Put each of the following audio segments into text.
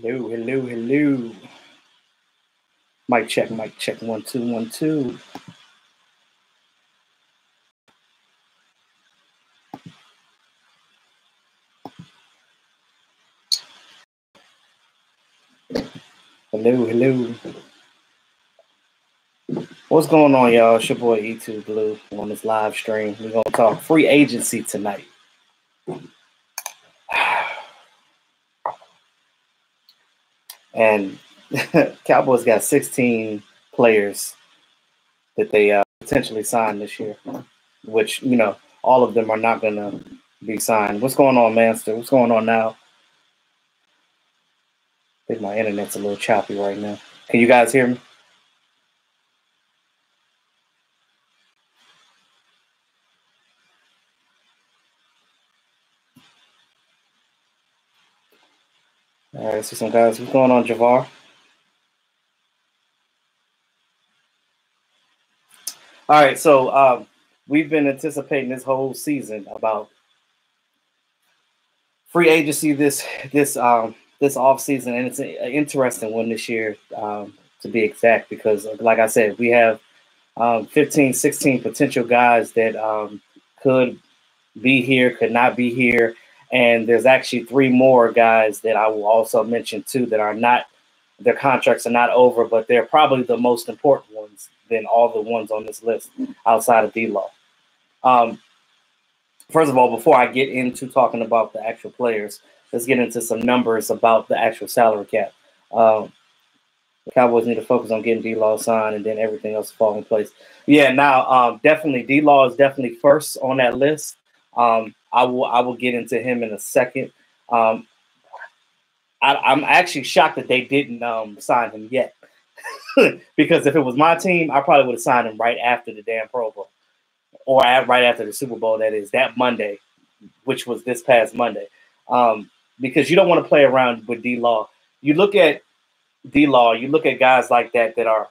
Hello, hello, hello. Mic check, mic check. 1 2 1 2. Hello, hello. What's going on, y'all? It's your boy E2 Blue on this live stream. We're gonna talk free agency tonight. And Cowboys got 16 players that they potentially signed this year, which, you know, all of them are not going to be signed. What's going on, Manster? What's going on now? I think my internet's a little choppy right now. Can you guys hear me? All right, see some guys. What's going on, Javar? All right, so we've been anticipating this whole season about free agency this off season, and it's an interesting one this year, to be exact, because like I said, we have 15, 16 potential guys that could be here, could not be here, and there's actually 3 more guys that I will also mention too that are not, their contracts are not over, but they're probably the most important ones than all the ones on this list outside of D-Law. First of all, before I get into talking about the actual players, let's get into some numbers about the actual salary cap. The Cowboys need to focus on getting D-Law signed, and then everything else fall in place. Yeah, now definitely D-Law is definitely first on that list. I will get into him in a second. I'm actually shocked that they didn't sign him yet, because if it was my team, I probably would have signed him right after the damn Pro Bowl, or right after the Super Bowl. That is that Monday, which was this past Monday, because you don't want to play around with D-Law. You look at D-Law, you look at guys like that are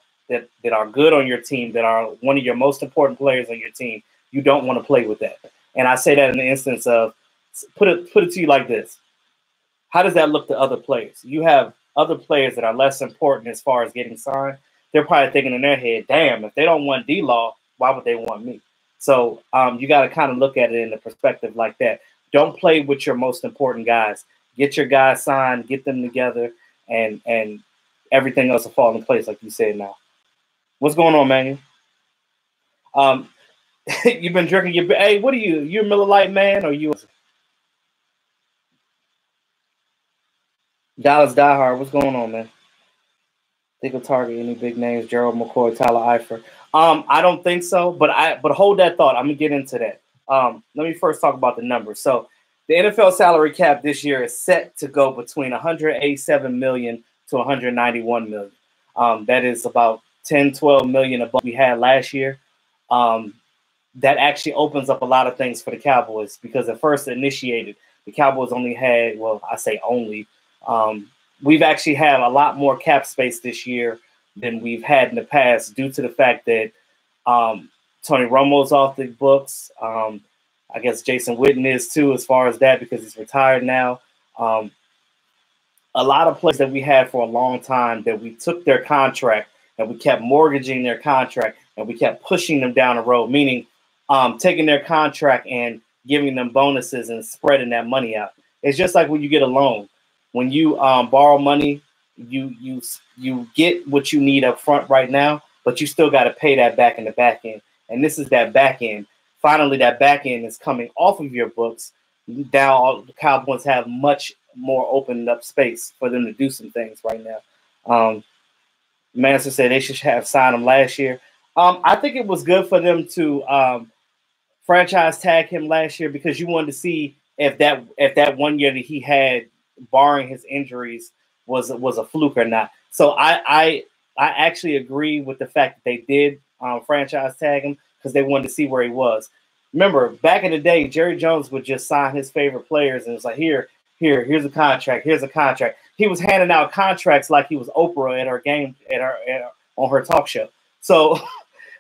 good on your team, that are one of your most important players on your team. You don't want to play with that. And I say that in the instance of, put it to you like this. How does that look to other players? You have other players that are less important as far as getting signed. They're probably thinking in their head, damn, if they don't want D-Law, why would they want me? So you got to kind of look at it in the perspective like that. Don't play with your most important guys. Get your guys signed, get them together, and everything else will fall in place, like you said now. What's going on, man? You've been drinking your... Hey, what are you? You a Miller Lite man, or you... Dallas diehard. What's going on, man? Think of target any big names? Gerald McCoy, Tyler Eifert. I don't think so, but hold that thought. I'm gonna get into that. Let me first talk about the numbers. So the NFL salary cap this year is set to go between 187 million to 191 million. That is about 10, 12 million above we had last year. That actually opens up a lot of things for the Cowboys, because at first initiated, the Cowboys only had, well, I say only, we've actually had a lot more cap space this year than we've had in the past, due to the fact that Tony Romo's off the books. I guess Jason Witten is too, as far as that, because he's retired now. A lot of players that we had for a long time, that we took their contract and we kept mortgaging their contract, and we kept pushing them down the road, meaning taking their contract and giving them bonuses and spreading that money out. It's just like when you get a loan. When you borrow money, you get what you need up front right now, but you still got to pay that back in the back end. And this is that back end. Finally, that back end is coming off of your books. Now the Cowboys have much more opened up space for them to do some things right now. Manson said they should have signed him last year. I think it was good for them to franchise tag him last year, because you wanted to see if that 1 year that he had, barring his injuries, was a fluke or not. So I actually agree with the fact that they did franchise tag him, because they wanted to see where he was. Remember, back in the day, Jerry Jones would just sign his favorite players, and it's like, here's a contract, here's a contract. He was handing out contracts like he was Oprah at her game, on her talk show. So,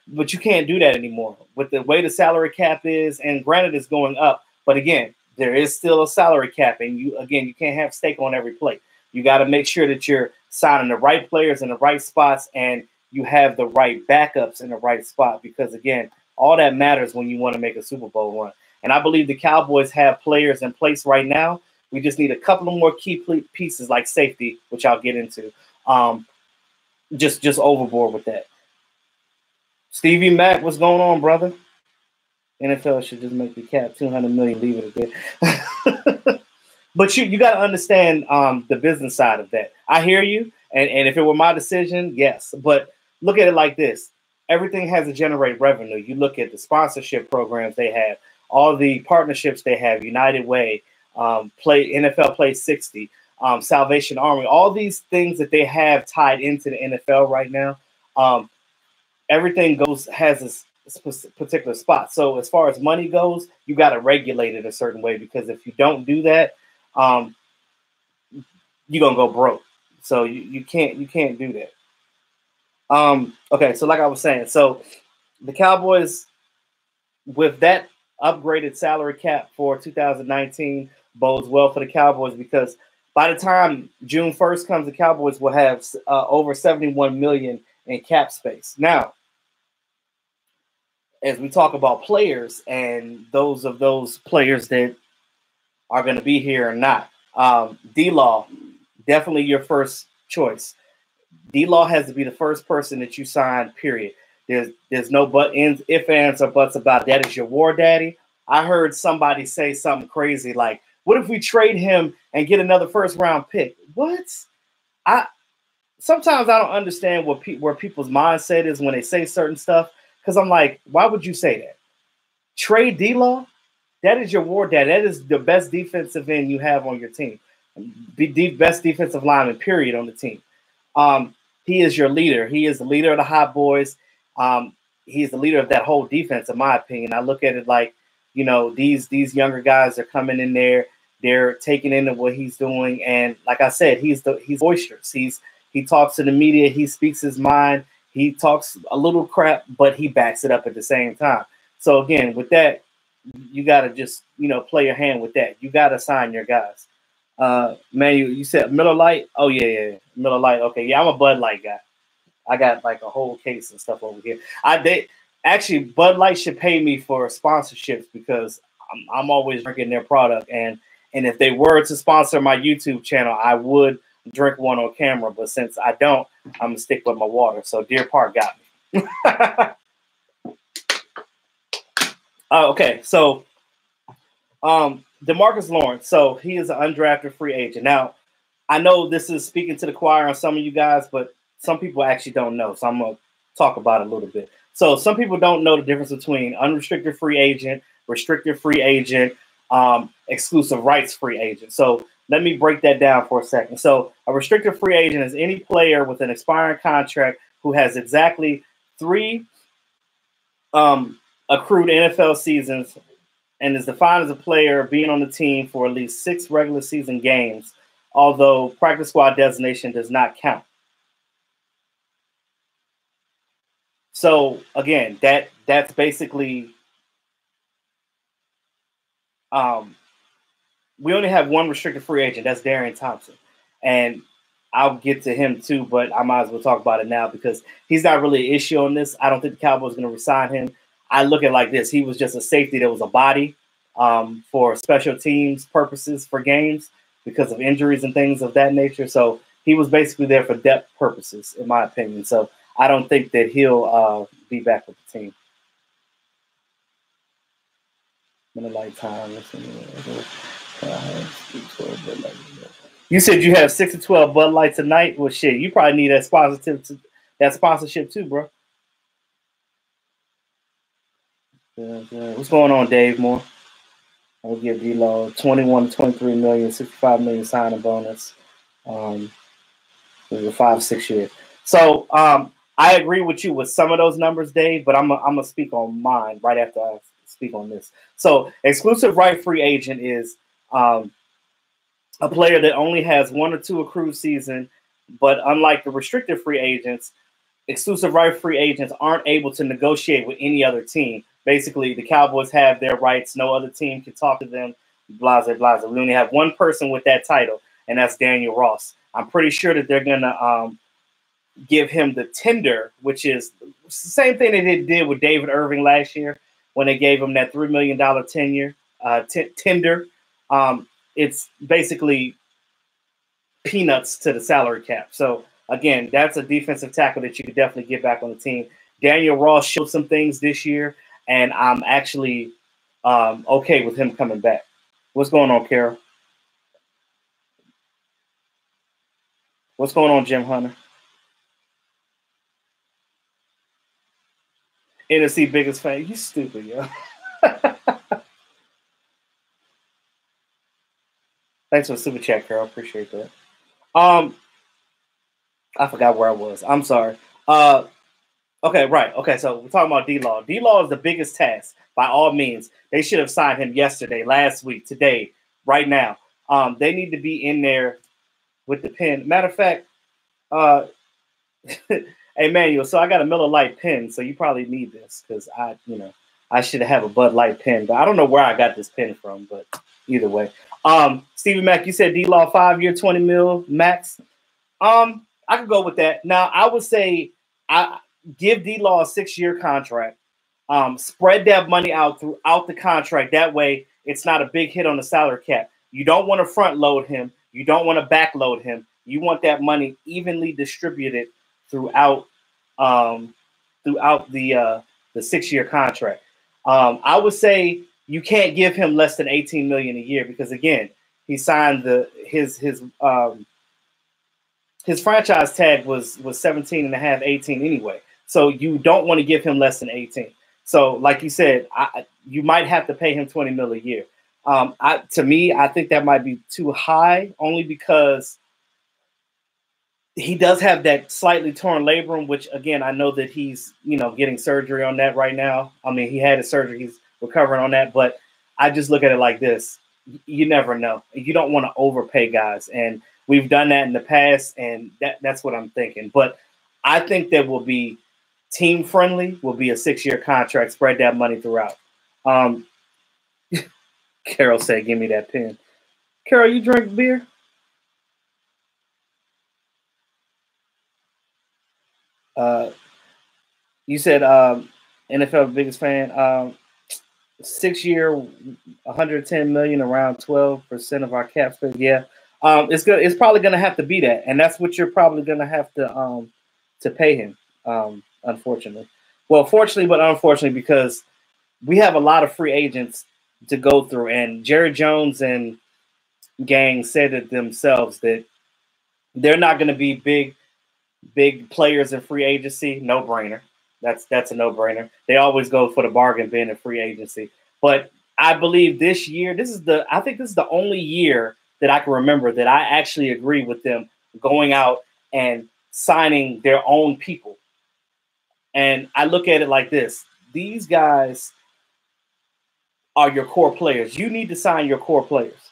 but you can't do that anymore with the way the salary cap is. And granted, it's going up, but again, there is still a salary cap, and you can't have steak on every plate. You got to make sure that you're signing the right players in the right spots and you have the right backups in the right spot, because again, all that matters when you want to make a Super Bowl run. And I believe the Cowboys have players in place right now. We just need a couple of more key pieces like safety, which I'll get into. Just overboard with that. Stevie Mack, what's going on, brother? NFL should just make the cap $200 million, leave it at that. But you got to understand the business side of that. I hear you, and if it were my decision, yes. But look at it like this: everything has to generate revenue. You look at the sponsorship programs they have, all the partnerships they have, United Way, NFL Play 60, Salvation Army, all these things that they have tied into the NFL right now. Everything has a particular spot. So as far as money goes, you got to regulate it a certain way, because if you don't do that, you're gonna go broke. So you can't do that. Okay, so like I was saying, so the Cowboys, with that upgraded salary cap for 2019, bodes well for the Cowboys, because by the time June 1st comes, the Cowboys will have over $71 million in cap space. Now, as we talk about players and those players that are going to be here or not, D-Law, definitely your first choice. D-Law has to be the first person that you sign, period. There's no ifs, ands, or buts about that. Is your war daddy. I heard somebody say something crazy like, what if we trade him and get another first-round pick? What? Sometimes I don't understand where people's mindset is when they say certain stuff, because I'm like, why would you say that? Trade D-Law? That is your war daddy. That is the best defensive end you have on your team. The best defensive lineman, period, on the team. He is your leader. He is the leader of the Hot Boys. He's the leader of that whole defense, in my opinion. I look at it like, these younger guys are coming in there. They're taking into what he's doing, and like I said, he's boisterous. He talks to the media. He speaks his mind. He talks a little crap, but he backs it up at the same time. So again, with that, you got to just play your hand with that. You got to sign your guys. Man, you said Miller Lite. Oh yeah, Miller Lite. Okay, yeah, I'm a Bud Light guy. I got like a whole case and stuff over here. Actually, Bud Light should pay me for sponsorships, because I'm always drinking their product, and if they were to sponsor my YouTube channel, I would drink one on camera. But since I don't, I'm gonna stick with my water. So Deer Park got me. Okay, so DeMarcus Lawrence. So he is an undrafted free agent. Now, I know this is speaking to the choir on some of you guys, but some people actually don't know. So I'm gonna talk about it a little bit. So some people don't know the difference between unrestricted free agent, restricted free agent, exclusive rights free agent. So let me break that down for a second. So a restricted free agent is any player with an expiring contract who has exactly 3 accrued NFL seasons and is defined as a player being on the team for at least 6 regular season games, although practice squad designation does not count. So again, that's basically we only have one restricted free agent. That's Darian Thompson, and I'll get to him too, but I might as well talk about it now because he's not really an issue on this. I don't think the Cowboys are going to resign him. I look at it like this: he was just a safety that was a body for special teams purposes for games because of injuries and things of that nature. So he was basically there for depth purposes, in my opinion. So I don't think that he'll be back with the team. In a lifetime. You said you have 6 to 12 Bud Light tonight. Well, shit, you probably need that sponsorship too, bro. What's going on, Dave Moore? I'll give D-Lo 21 to 23 million, 65 million signing bonus. For 5-6 years. So I agree with you with some of those numbers, Dave, but I'm gonna speak on mine right after I speak on this. So exclusive right free agent is a player that only has 1 or 2 accrued season, but unlike the restricted free agents, exclusive right free agents aren't able to negotiate with any other team. Basically, the Cowboys have their rights. No other team can talk to them. Blah, blah, blah. We only have one person with that title, and that's Daniel Ross. I'm pretty sure that they're gonna give him the tender, which is the same thing they did with David Irving last year when they gave him that $3 million tender. It's basically peanuts to the salary cap. So again, that's a defensive tackle that you could definitely get back on the team. Daniel Ross showed some things this year, and I'm actually okay with him coming back. What's going on, Carol? What's going on, Jim Hunter? NFC biggest fan. You stupid, yo. Thanks for the super chat, Carol. Appreciate that. I forgot where I was. I'm sorry. Okay, right. Okay, so we're talking about D-Law. D-Law is the biggest task by all means. They should have signed him yesterday, last week, today, right now. They need to be in there with the pen. Matter of fact, hey, Manuel, so I got a Miller Lite pen, so you probably need this because I should have a Bud Light pen, but I don't know where I got this pen from, but either way. Stevie Mack, you said D-Law 5-year, 20 mil max. I could go with that. Now, I would say I give D-Law a 6-year contract. Spread that money out throughout the contract. That way, it's not a big hit on the salary cap. You don't want to front load him. You don't want to back load him. You want that money evenly distributed throughout the 6-year contract. I would say you can't give him less than $18 million a year because again, he signed his franchise tag was 17 and a half, 18 anyway. So you don't want to give him less than 18. So like you said, you might have to pay him 20 mil a year. To me, I think that might be too high only because he does have that slightly torn labrum, which again, I know that he's, getting surgery on that right now. I mean, he had his surgery, he's recovering on that, but I just look at it like this. You never know. You don't want to overpay guys. And we've done that in the past, and that's what I'm thinking. But I think that will be team friendly, will be a 6-year contract, spread that money throughout. Carol said, give me that pen. Carol, you drink beer? You said NFL biggest fan. 6-year, 110 million, around 12% of our cap space. Yeah, it's good. It's probably going to have to be that, and that's what you're probably going to have to pay him. Unfortunately, well, fortunately, but unfortunately, because we have a lot of free agents to go through, and Jerry Jones and gang said it themselves that they're not going to be big players in free agency. No brainer. That's a no-brainer. They always go for the bargain bin in free agency. But I believe this year, I think this is the only year that I can remember that I actually agree with them going out and signing their own people. And I look at it like this. These guys are your core players. You need to sign your core players.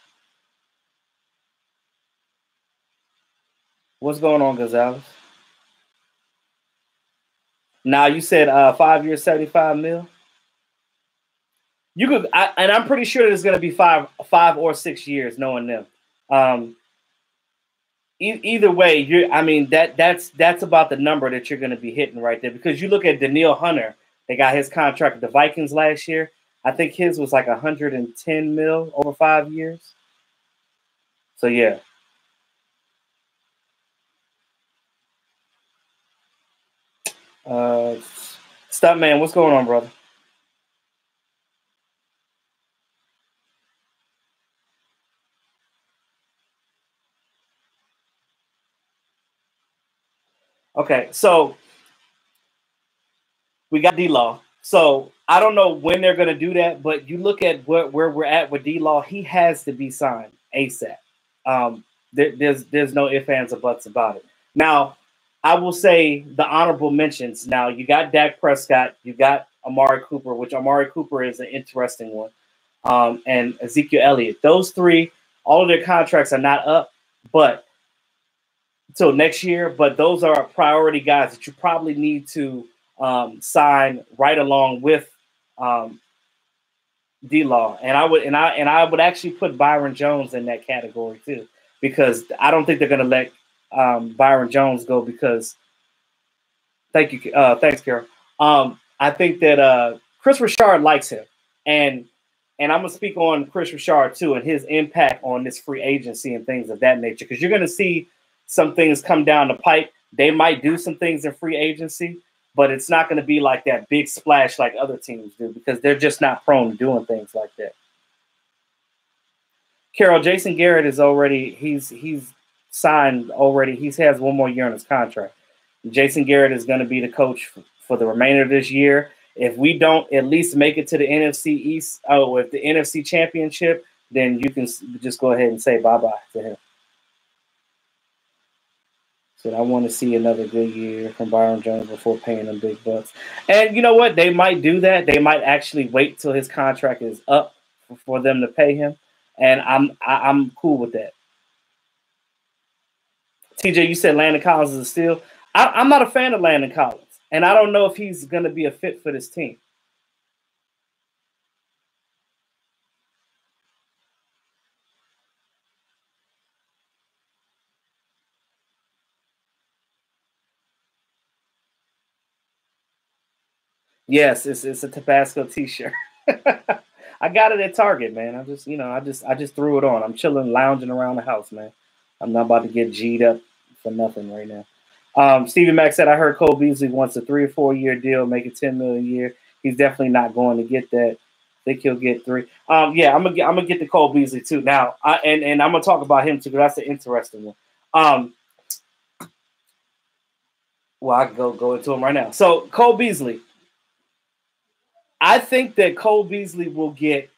What's going on, Gonzalez? Now you said 5 years, 75 mil. You could, and I'm pretty sure it's going to be 5 or 6 years, knowing them. Either way, that's about the number that you're going to be hitting right there. Because you look at Danielle Hunter, they got his contract with the Vikings last year. I think his was like 110 mil over 5 years. So yeah. Stuntman, what's going on, brother? Okay, so we got D-Law. So I don't know when they're going to do that, but you look at where we're at with D-Law, he has to be signed ASAP. There's no ifs, ands, or buts about it. Now, I will say the honorable mentions. Now, you got Dak Prescott, you got Amari Cooper, which Amari Cooper is an interesting one, and Ezekiel Elliott. Those three, all of their contracts are not up, but until next year. But those are priority guys that you probably need to sign right along with D-Law, and I would actually put Byron Jones in that category too, because I don't think they're going to let Byron Jones go because thank you, thanks, Carol. I think that Chris Richard likes him, and I'm gonna speak on Chris Richard too and his impact on this free agency and things of that nature because you're gonna see some things come down the pipe. They might do some things in free agency, but it's not going to be like that big splash like other teams do because they're just not prone to doing things like that. Carol, Jason Garrett is already he's signed already. He has one more year on his contract. Jason Garrett is going to be the coach for the remainder of this year. If we don't at least make it to the NFC East, with the NFC Championship, then you can just go ahead and say bye-bye to him. So I want to see another good year from Byron Jones before paying them big bucks. And you know what? They might do that. They might actually wait till his contract is up for them to pay him. And I'm cool with that. TJ, you said Landon Collins is a steal. I'm not a fan of Landon Collins. And I don't know if he's going to be a fit for this team. Yes, it's a Tabasco T-shirt. I got it at Target, man. I just threw it on. I'm chilling, lounging around the house, man. I'm not about to get G'd up for nothing right now. Stevie Mack said, I heard Cole Beasley wants a 3 or 4 year deal, making $10 million a year. He's definitely not going to get that. I think he'll get 3. Yeah, I'm gonna get the Cole Beasley too. Now, and I'm gonna talk about him too because that's an interesting one. Well, I can go into him right now. So Cole Beasley. I think that Cole Beasley will get,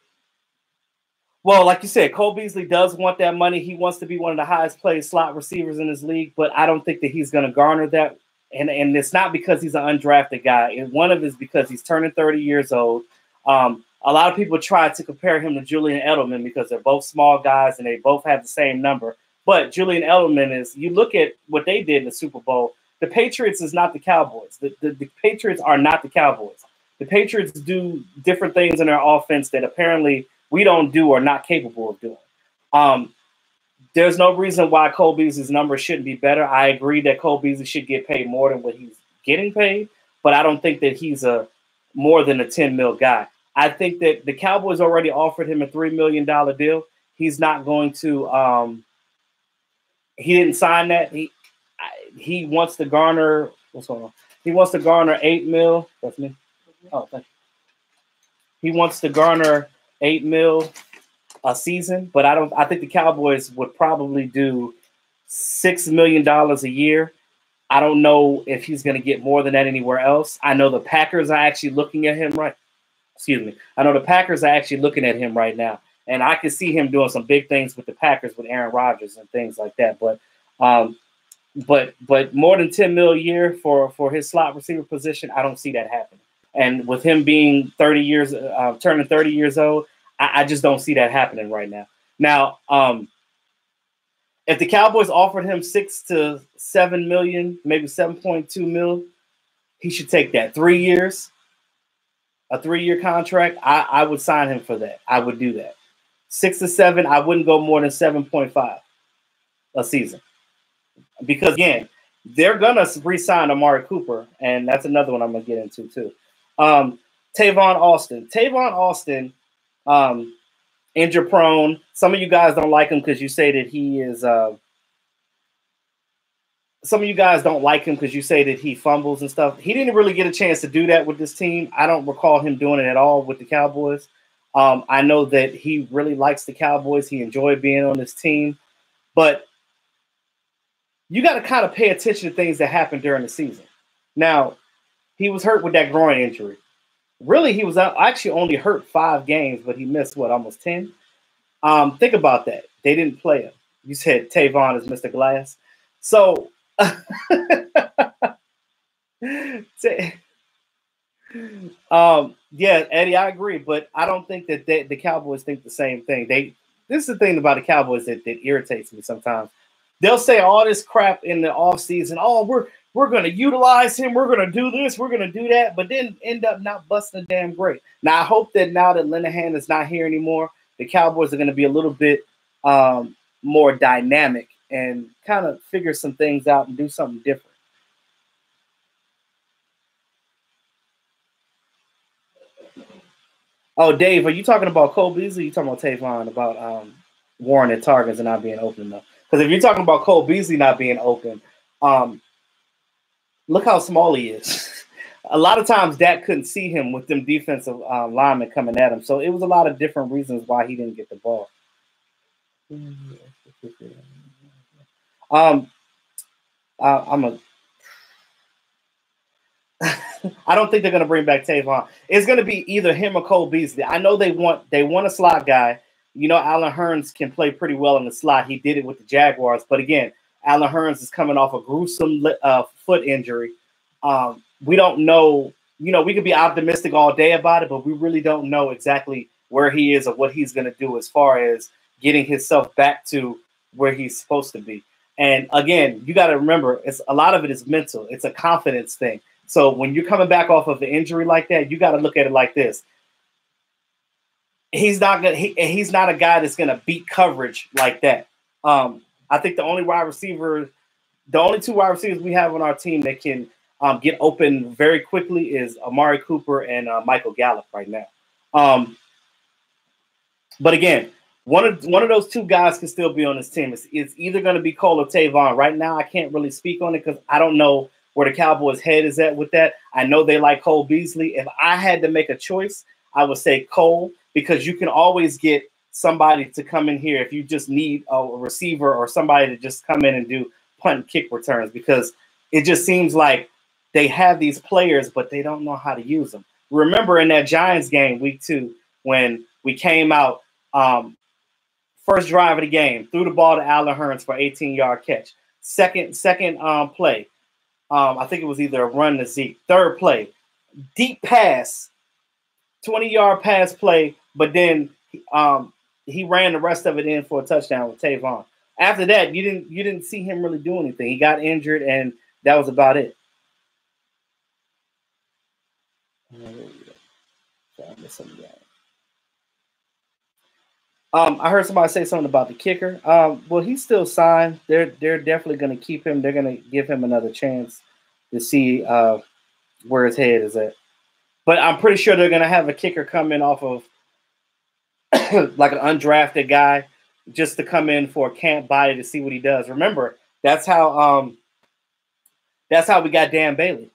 well, like you said, Cole Beasley does want that money. He wants to be one of the highest paid slot receivers in his league, but I don't think that he's going to garner that. And it's not because he's an undrafted guy. And one of it is because he's turning 30 years old. A lot of people try to compare him to Julian Edelman because they're both small guys and they both have the same number. But Julian Edelman is, you look at what they did in the Super Bowl, the Patriots is not the Cowboys. The Patriots are not the Cowboys. The Patriots do different things in their offense that apparently we don't do or not capable of doing. There's no reason why Cole Beasley's numbers shouldn't be better. I agree that Cole Beasley should get paid more than what he's getting paid, but I don't think that he's a more than a 10 mil guy. I think that the Cowboys already offered him a $3 million deal. He's not going to he didn't sign that. He wants to garner what's going on? He wants to garner 8 mil. That's me. Oh, thank you. He wants to garner 8 mil a season, but I think the Cowboys would probably do $6 million a year. I don't know if he's going to get more than that anywhere else. I know the Packers are actually looking at him right. Excuse me. I know the Packers are actually looking at him right now, and I can see him doing some big things with the Packers with Aaron Rodgers and things like that. But more than 10 mil a year for his slot receiver position, I don't see that happening. And with him being 30 years, turning 30 years old, I just don't see that happening right now. Now, if the Cowboys offered him 6 to 7 million, maybe 7.2 mil, he should take that. 3 years, a 3-year contract. I would sign him for that. I would do that. 6 to 7, I wouldn't go more than 7.5 a season. Because again, they're gonna re-sign Amari Cooper, and that's another one I'm gonna get into too. Tavon Austin, injury prone. Some of you guys don't like him because you say that he is. Some of you guys don't like him because you say that he fumbles and stuff. He didn't really get a chance to do that with this team. I don't recall him doing it at all with the Cowboys. I know that he really likes the Cowboys. He enjoyed being on this team, but you got to kind of pay attention to things that happen during the season. Now, he was hurt with that groin injury. Really, he was actually only hurt 5 games, but he missed, almost 10? Think about that. They didn't play him. You said Tavon is Mr. Glass. So, yeah, Eddie, I agree, but I don't think that the Cowboys think the same thing. This is the thing about the Cowboys that irritates me sometimes. They'll say all this crap in the offseason. Oh, we're going to utilize him. We're going to do this. We're going to do that. But then end up not busting a damn great. Now, I hope that now that Linehan is not here anymore, the Cowboys are going to be a little bit more dynamic and kind of figure some things out and do something different. Oh, Dave, are you talking about Cole Beasley? Or are you talking about Tavon about Warren and targets and not being open enough? Because if you're talking about Cole Beasley not being open, look how small he is. A lot of times Dak couldn't see him with them defensive linemen coming at him. So it was a lot of different reasons why he didn't get the ball. I'm a. I don't think they're going to bring back Tavon. It's going to be either him or Cole Beasley. I know they want a slot guy. You know, Allen Hurns can play pretty well in the slot. He did it with the Jaguars. But again, Allen Hurns is coming off a gruesome foot injury. We don't know. You know, we could be optimistic all day about it, but we really don't know exactly where he is or what he's going to do as far as getting himself back to where he's supposed to be. And again, you got to remember, a lot of it is mental. It's a confidence thing. So when you're coming back off of an injury like that, you got to look at it like this. He's not a guy that's gonna beat coverage like that. I think the only two wide receivers we have on our team that can get open very quickly is Amari Cooper and Michael Gallup right now. But again, one of those two guys can still be on this team. It's either going to be Cole or Tavon. Right now, I can't really speak on it because I don't know where the Cowboys' head is at with that. I know they like Cole Beasley. If I had to make a choice, I would say Cole, because you can always get somebody to come in here if you just need a receiver or somebody to just come in and do punt and kick returns, because it just seems like they have these players, but they don't know how to use them. Remember in that Giants game, week 2, when we came out, first drive of the game, threw the ball to Allen Hurns for 18-yard catch. Second play, I think it was either a run to Zeke. Third play, deep pass, 20-yard pass play, but then he ran the rest of it in for a touchdown with Tavon. After that, you didn't see him really do anything. He got injured, and that was about it. I heard somebody say something about the kicker. Well, he's still signed. They're definitely going to keep him. They're going to give him another chance to see where his head is at. But I'm pretty sure they're going to have a kicker come in off of like an undrafted guy just to come in for a camp body to see what he does. Remember, that's how we got Dan Bailey.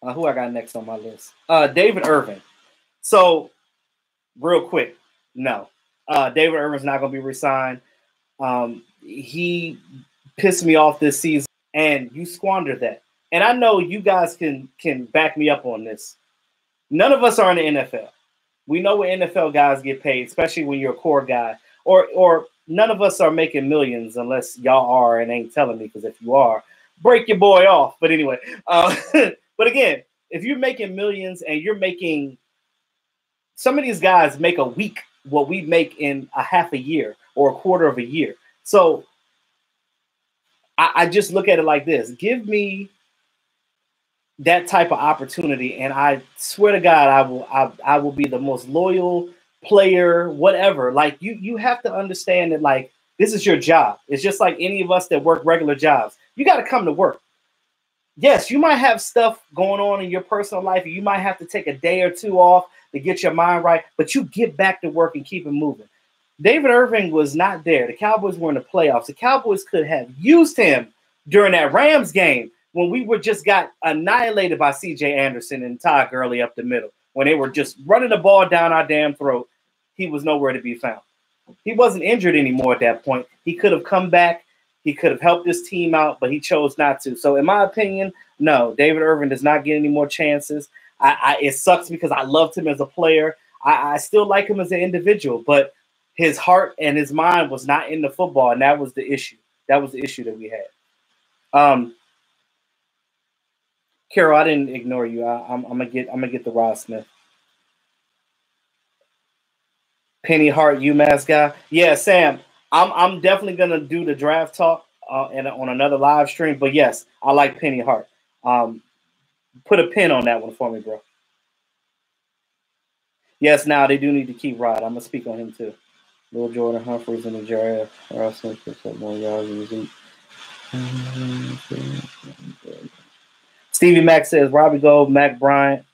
Who I got next on my list? David Irvin. So, real quick, no. David Irvin's not going to be re-signed. He pissed me off this season, and you squandered that. And I know you guys can back me up on this. None of us are in the NFL. We know what NFL guys get paid, especially when you're a core guy. Or none of us are making millions unless y'all are and ain't telling me, because if you are, break your boy off. But anyway, but again, if you're making millions and you're making – some of these guys make a week what we make in a half a year or a quarter of a year. So I just look at it like this. Give me that type of opportunity, and I swear to God, I will be the most loyal player, whatever. Like, you have to understand that, like, this is your job. It's just like any of us that work regular jobs. You got to come to work. Yes, you might have stuff going on in your personal life. You might have to take a day or two off to get your mind right, but you get back to work and keep it moving. David Irving was not there. The Cowboys were in the playoffs. The Cowboys could have used him during that Rams game when we just got annihilated by C.J. Anderson and Todd Gurley up the middle, when they were just running the ball down our damn throat. He was nowhere to be found. He wasn't injured anymore at that point. He could have come back. He could have helped this team out, but he chose not to. So in my opinion, no, David Irvin does not get any more chances. It sucks because I loved him as a player. I still like him as an individual, but his heart and his mind was not in the football, and that was the issue. That was the issue that we had. Carol, I didn't ignore you. I'm gonna get the Rod Smith. Penny Hart, UMass guy. Yeah, Sam. I'm definitely gonna do the draft talk and on another live stream. But yes, I like Penny Hart. Put a pin on that one for me, bro. Yes, now they do need to keep Rod. I'm gonna speak on him too. Lil Jordan Humphreys and the Jarrett Russell picks up more yards in the Stevie Mack says Robbie Gold, Matt Bryant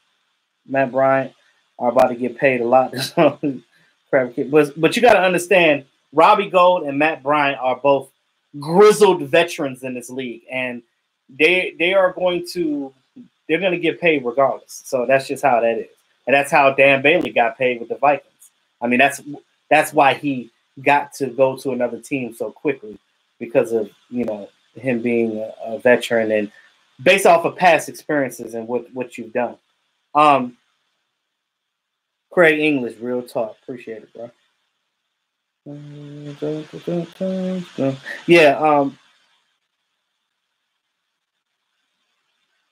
are about to get paid a lot. But you got to understand, Robbie Gold and Matt Bryant are both grizzled veterans in this league, and they're going to get paid regardless. So that's just how that is, and that's how Dan Bailey got paid with the Vikings. I mean, that's why he got to go to another team so quickly, because of him being a veteran and based off of past experiences and what you've done. Craig English, real talk. Appreciate it, bro. Yeah.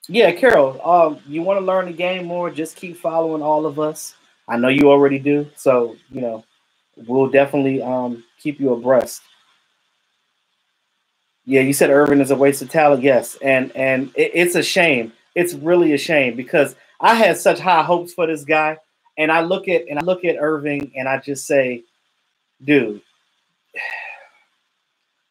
Yeah, Carol. You want to learn the game more? Just keep following all of us. I know you already do. So we'll definitely keep you abreast. Yeah, you said Irvin is a waste of talent. Yes, and it's a shame. It's really a shame because I had such high hopes for this guy, and I look at Irving and I just say, dude,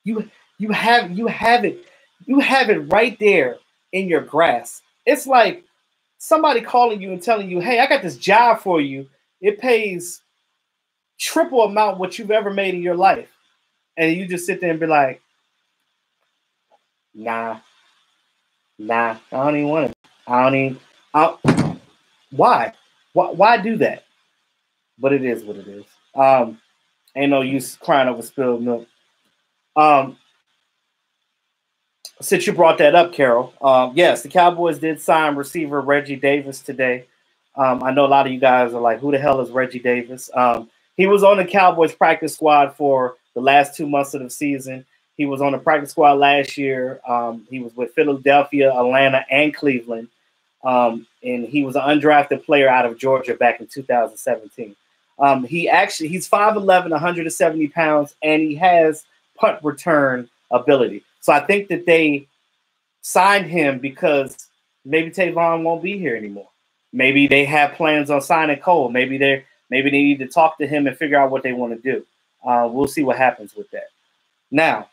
you have it right there in your grasp. It's like somebody calling you and telling you, hey, I got this job for you. It pays triple amount what you've ever made in your life, and you just sit there and be like, Nah, I don't even want it. Why? Why do that? But it is what it is. Ain't no use crying over spilled milk. Since you brought that up, Carol, yes, the Cowboys did sign receiver Reggie Davis today. I know a lot of you guys are like, who the hell is Reggie Davis? He was on the Cowboys practice squad for the last 2 months of the season. He was on the practice squad last year. He was with Philadelphia, Atlanta, and Cleveland. And he was an undrafted player out of Georgia back in 2017. He's 5'11", 170 pounds, and he has punt return ability. So I think that they signed him because maybe Tavon won't be here anymore. Maybe they have plans on signing Cole. Maybe they need to talk to him and figure out what they want to do. We'll see what happens with that. Now,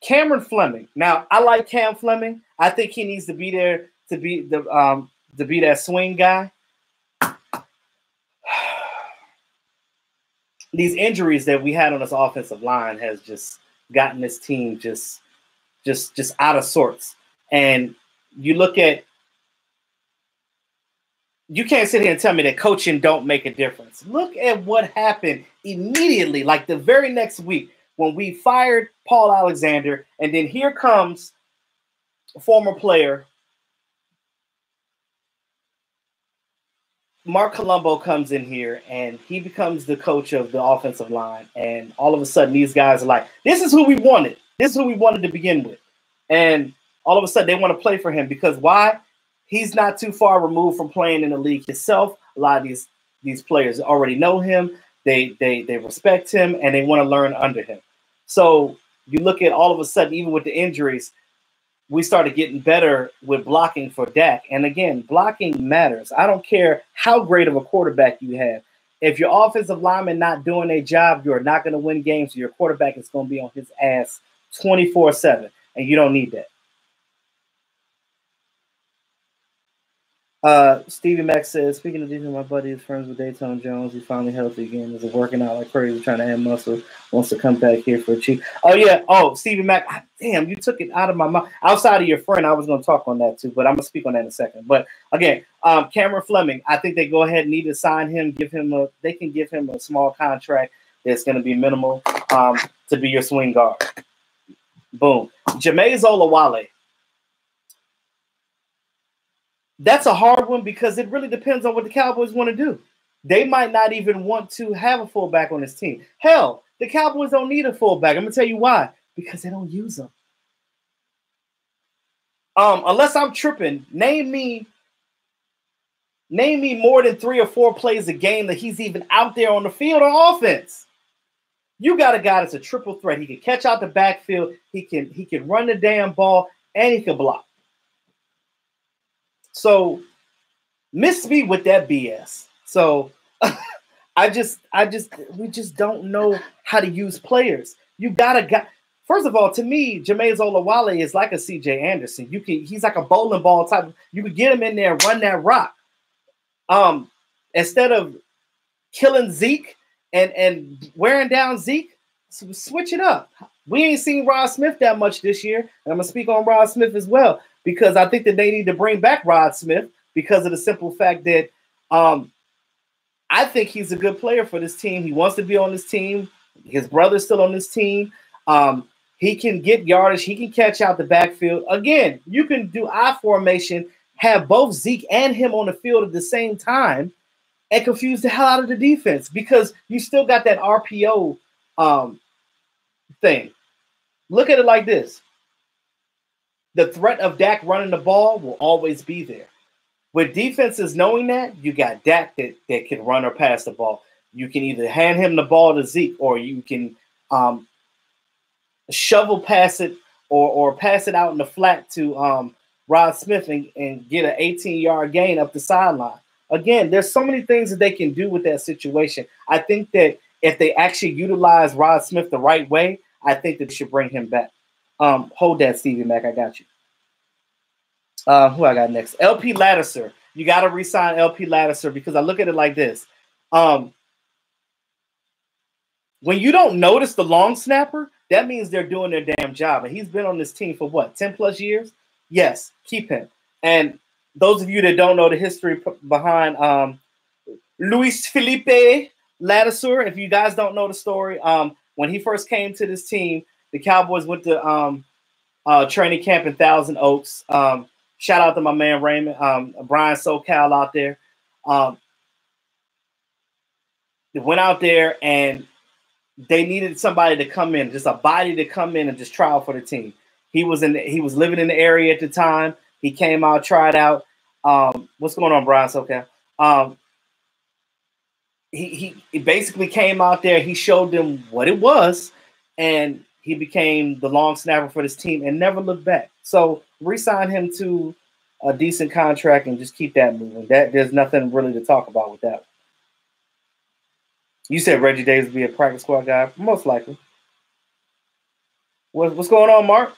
Cameron Fleming. Now, I like Cam Fleming. I think he needs to be there to be that swing guy. These injuries that we had on this offensive line has just gotten this team just out of sorts. And you can't sit here and tell me that coaching don't make a difference. Look at what happened immediately, like the very next week when we fired Paul Alexander, and then here comes a former player, Mark Colombo comes in here, and he becomes the coach of the offensive line, and all of a sudden these guys are like, this is who we wanted. This is who we wanted to begin with. And all of a sudden they want to play for him because why? He's not too far removed from playing in the league himself. A lot of these players already know him. They respect him, and they want to learn under him. So you look at all of a sudden, even with the injuries, we started getting better with blocking for Dak. And again, blocking matters. I don't care how great of a quarterback you have. If your offensive lineman not doing their job, you're not going to win games. Your quarterback is going to be on his ass 24/7, and you don't need that. Stevie Mack says, speaking of these, my buddy is friends with Dayton Jones. He's finally healthy again. He's working out like crazy, trying to add muscle. Wants to come back here for a cheat. Oh, yeah. Oh, Stevie Mack. Damn, you took it out of my mouth. Outside of your friend, I was going to talk on that too, but I'm going to speak on that in a second. But again, Cameron Fleming, I think they go ahead and need to sign him, they can give him a small contract that's going to be minimal to be your swing guard. Boom. Jameis Olawale. That's a hard one because it really depends on what the Cowboys want to do. They might not even want to have a fullback on this team. Hell, the Cowboys don't need a fullback. I'm going to tell you why. Because they don't use them. Unless I'm tripping, name me more than 3 or 4 plays a game that he's even out there on the field on offense. You got a guy that's a triple threat. He can catch out the backfield. He can run the damn ball, and he can block. So miss me with that BS. So we just don't know how to use players. You gotta. First of all, to me, Jameis Olawale is like a C.J. Anderson. He's like a bowling ball type. You could get him in there, run that rock. Instead of killing Zeke and wearing down Zeke, switch it up. We ain't seen Rod Smith that much this year, and I'm gonna speak on Rod Smith as well because I think that they need to bring back Rod Smith because of the simple fact that I think he's a good player for this team. He wants to be on this team. His brother's still on this team. He can get yardage. He can catch out the backfield. Again, you can do I formation, have both Zeke and him on the field at the same time, and confuse the hell out of the defense because you still got that RPO thing. Look at it like this. The threat of Dak running the ball will always be there. With defenses knowing that, you got Dak that can run or pass the ball. You can either hand him the ball to Zeke or you can shovel pass it or pass it out in the flat to Rod Smith and get an 18-yard gain up the sideline. Again, there's so many things that they can do with that situation. I think that if they actually utilize Rod Smith the right way, I think that they should bring him back. Hold that, Stevie Mac. I got you. Who I got next? LP Lattiser. You got to re-sign LP Lattiser because I look at it like this. When you don't notice the long snapper, that means they're doing their damn job. And he's been on this team for what, 10 plus years? Yes, keep him. And those of you that don't know the history behind Luis Felipe Lattiser, if you guys don't know the story, when he first came to this team, the Cowboys went to training camp in Thousand Oaks. Shout out to my man Raymond, Brian SoCal out there. They went out there and they needed somebody to come in, just a body to come in and just try out for the team. He was living in the area at the time. He came out, tried out. What's going on, Brian SoCal? He basically came out there. He showed them what it was, and he became the long snapper for this team and never looked back. So re-sign him to a decent contract and just keep that moving. There's nothing really to talk about with that. You said Reggie Davis would be a practice squad guy, most likely. What's going on, Mark?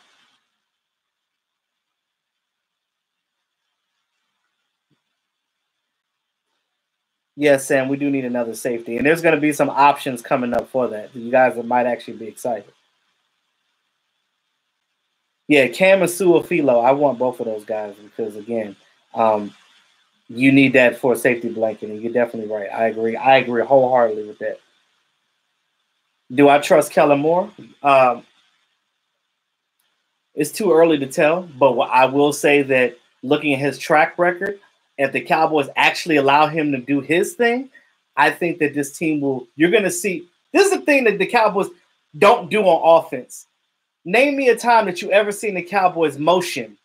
Yes, Sam, we do need another safety, and there's going to be some options coming up for that. You guys might actually be excited. Yeah, Cam and Suafilo, I want both of those guys because, again, you need that for a safety blanket, and you're definitely right. I agree wholeheartedly with that. Do I trust Kellen Moore? It's too early to tell, but I will say that looking at his track record, if the Cowboys actually allow him to do his thing, I think that this team will – you're going to see – this is the thing that the Cowboys don't do on offense. Name me a time that you ever seen the Cowboys motion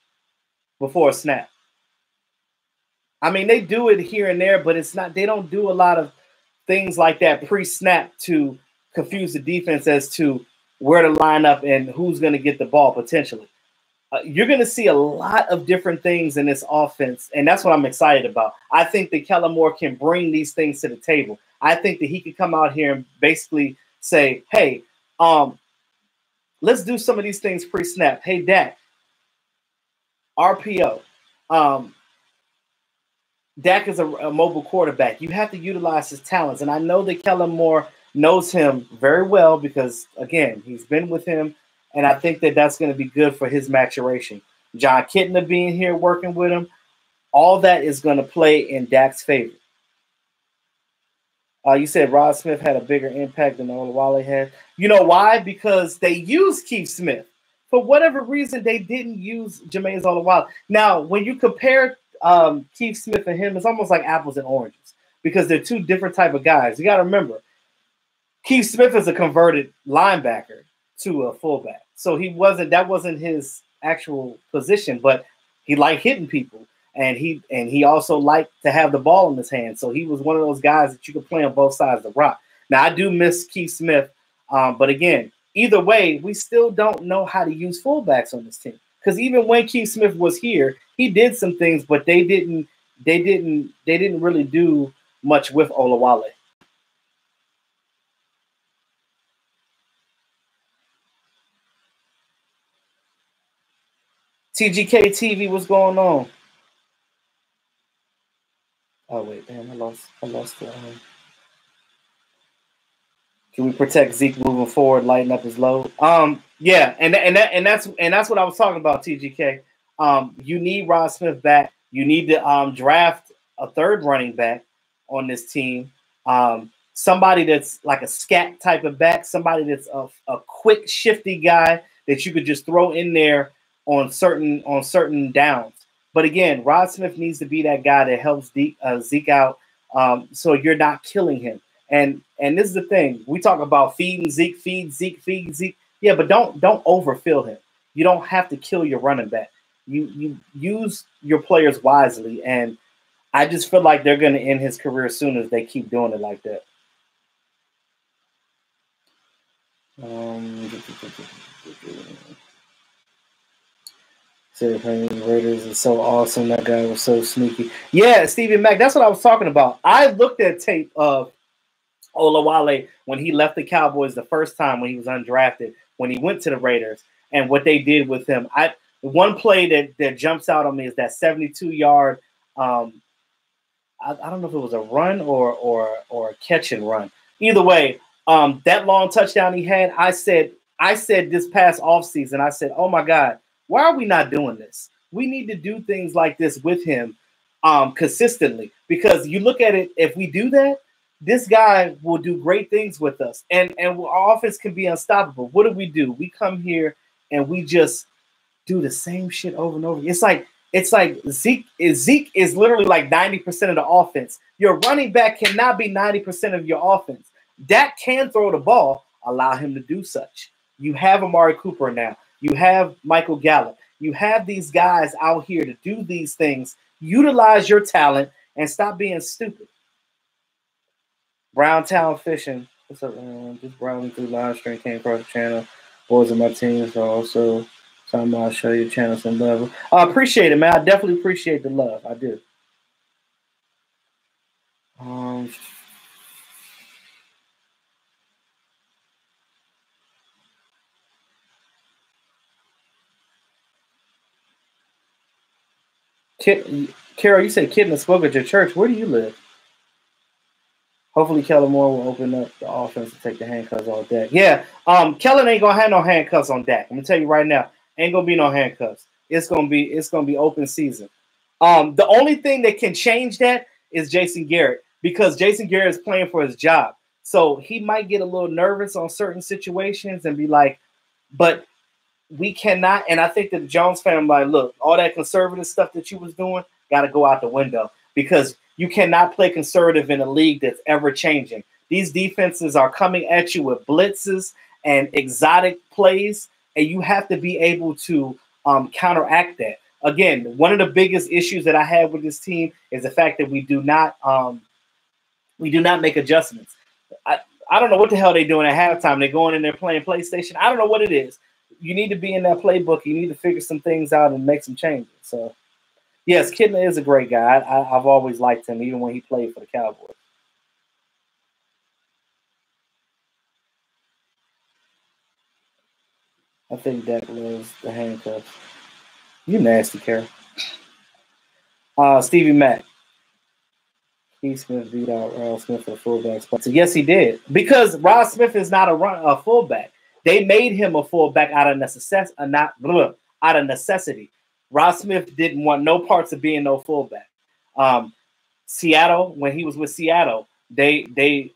before a snap. I mean, they do it here and there, but it's not – they don't do a lot of things like that pre-snap to confuse the defense as to where to line up and who's going to get the ball potentially. You're going to see a lot of different things in this offense, and that's what I'm excited about. I think that Kellen Moore can bring these things to the table. I think that he could come out here and basically say, hey, let's do some of these things pre-snap. Hey, Dak, RPO. Dak is a mobile quarterback. You have to utilize his talents, and I know that Kellen Moore knows him very well because, again, he's been with him. And I think that that's going to be good for his maturation. John Kitna being here working with him, all that is going to play in Dak's favor. You said Rod Smith had a bigger impact than Olawale had. You know why? Because they used Keith Smith. For whatever reason, they didn't use Jameis Olawale. Now, when you compare Keith Smith and him, it's almost like apples and oranges because they're two different type of guys. You got to remember, Keith Smith is a converted linebacker to a fullback. So that wasn't his actual position, but he liked hitting people and he also liked to have the ball in his hand. So he was one of those guys that you could play on both sides of the rock. Now I do miss Keith Smith, but again, either way, we still don't know how to use fullbacks on this team. Because even when Keith Smith was here, he did some things, but they didn't really do much with Olawale. TGK TV, what's going on? Oh wait, damn, I lost the. Can we protect Zeke moving forward, lighten up his load? Yeah, and that's what I was talking about, TGK. You need Rod Smith back. You need to draft a third running back on this team. Somebody that's like a scat type of back, somebody that's a quick, shifty guy that you could just throw in there on certain downs. But again, Rod Smith needs to be that guy that helps Zeke out, so you're not killing him. And this is the thing. We talk about feed Zeke. Yeah, but don't overfill him. You don't have to kill your running back. You use your players wisely, and I just feel like they're going to end his career soon as they keep doing it like that. Raiders is so awesome. That guy was so sneaky. Yeah, Stevie Mack. That's what I was talking about. I looked at tape of Olawale when he left the Cowboys the first time when he was undrafted, when he went to the Raiders, and what they did with him. One play that jumps out on me is that 72-yard. I don't know if it was a run or a catch and run. Either way, that long touchdown he had. I said this past offseason, I said, oh my God, why are we not doing this? We need to do things like this with him consistently, because you look at it, if we do that, this guy will do great things with us, and our offense can be unstoppable. What do? We come here and we just do the same shit over and over. It's like Zeke is literally like 90% of the offense. Your running back cannot be 90% of your offense. Dak can throw the ball. Allow him to do such. You have Amari Cooper now. You have Michael Gallup. You have these guys out here to do these things. Utilize your talent and stop being stupid. Browntown Fishing. What's up, man? Just browsing through live stream, came across the channel. Boys of my team, so also talking about show your channel some love. I appreciate it, man. I definitely appreciate the love. I do. Carol, you said Kidna spoke at your church. Where do you live? Hopefully, Kellen Moore will open up the offense to take the handcuffs on Dak. Yeah, Kellen ain't gonna have no handcuffs on Dak. I'm gonna tell you right now, ain't gonna be no handcuffs. It's gonna be open season. The only thing that can change that is Jason Garrett, because Jason Garrett is playing for his job, so he might get a little nervous on certain situations and be like, but we cannot. And I think that the Jones family, like, look, all that conservative stuff that you was doing got to go out the window, because you cannot play conservative in a league that's ever changing. These defenses are coming at you with blitzes and exotic plays, and you have to be able to counteract that. Again, one of the biggest issues that I have with this team is the fact that we do not make adjustments. I don't know what the hell they're doing at halftime. They're going in there playing PlayStation. I don't know what it is. You need to be in that playbook. You need to figure some things out and make some changes. So, yes, Kidna is a great guy. I've always liked him, even when he played for the Cowboys. I think Dak loves the handcuffs. You nasty, Carol. Stevie Mack. Keith Smith beat out Rod Smith for the fullback spot. So yes, he did. Because Rod Smith is not a fullback. They made him a fullback out of necessity. Rod Smith didn't want no parts of being no fullback. Seattle, when he was with Seattle, they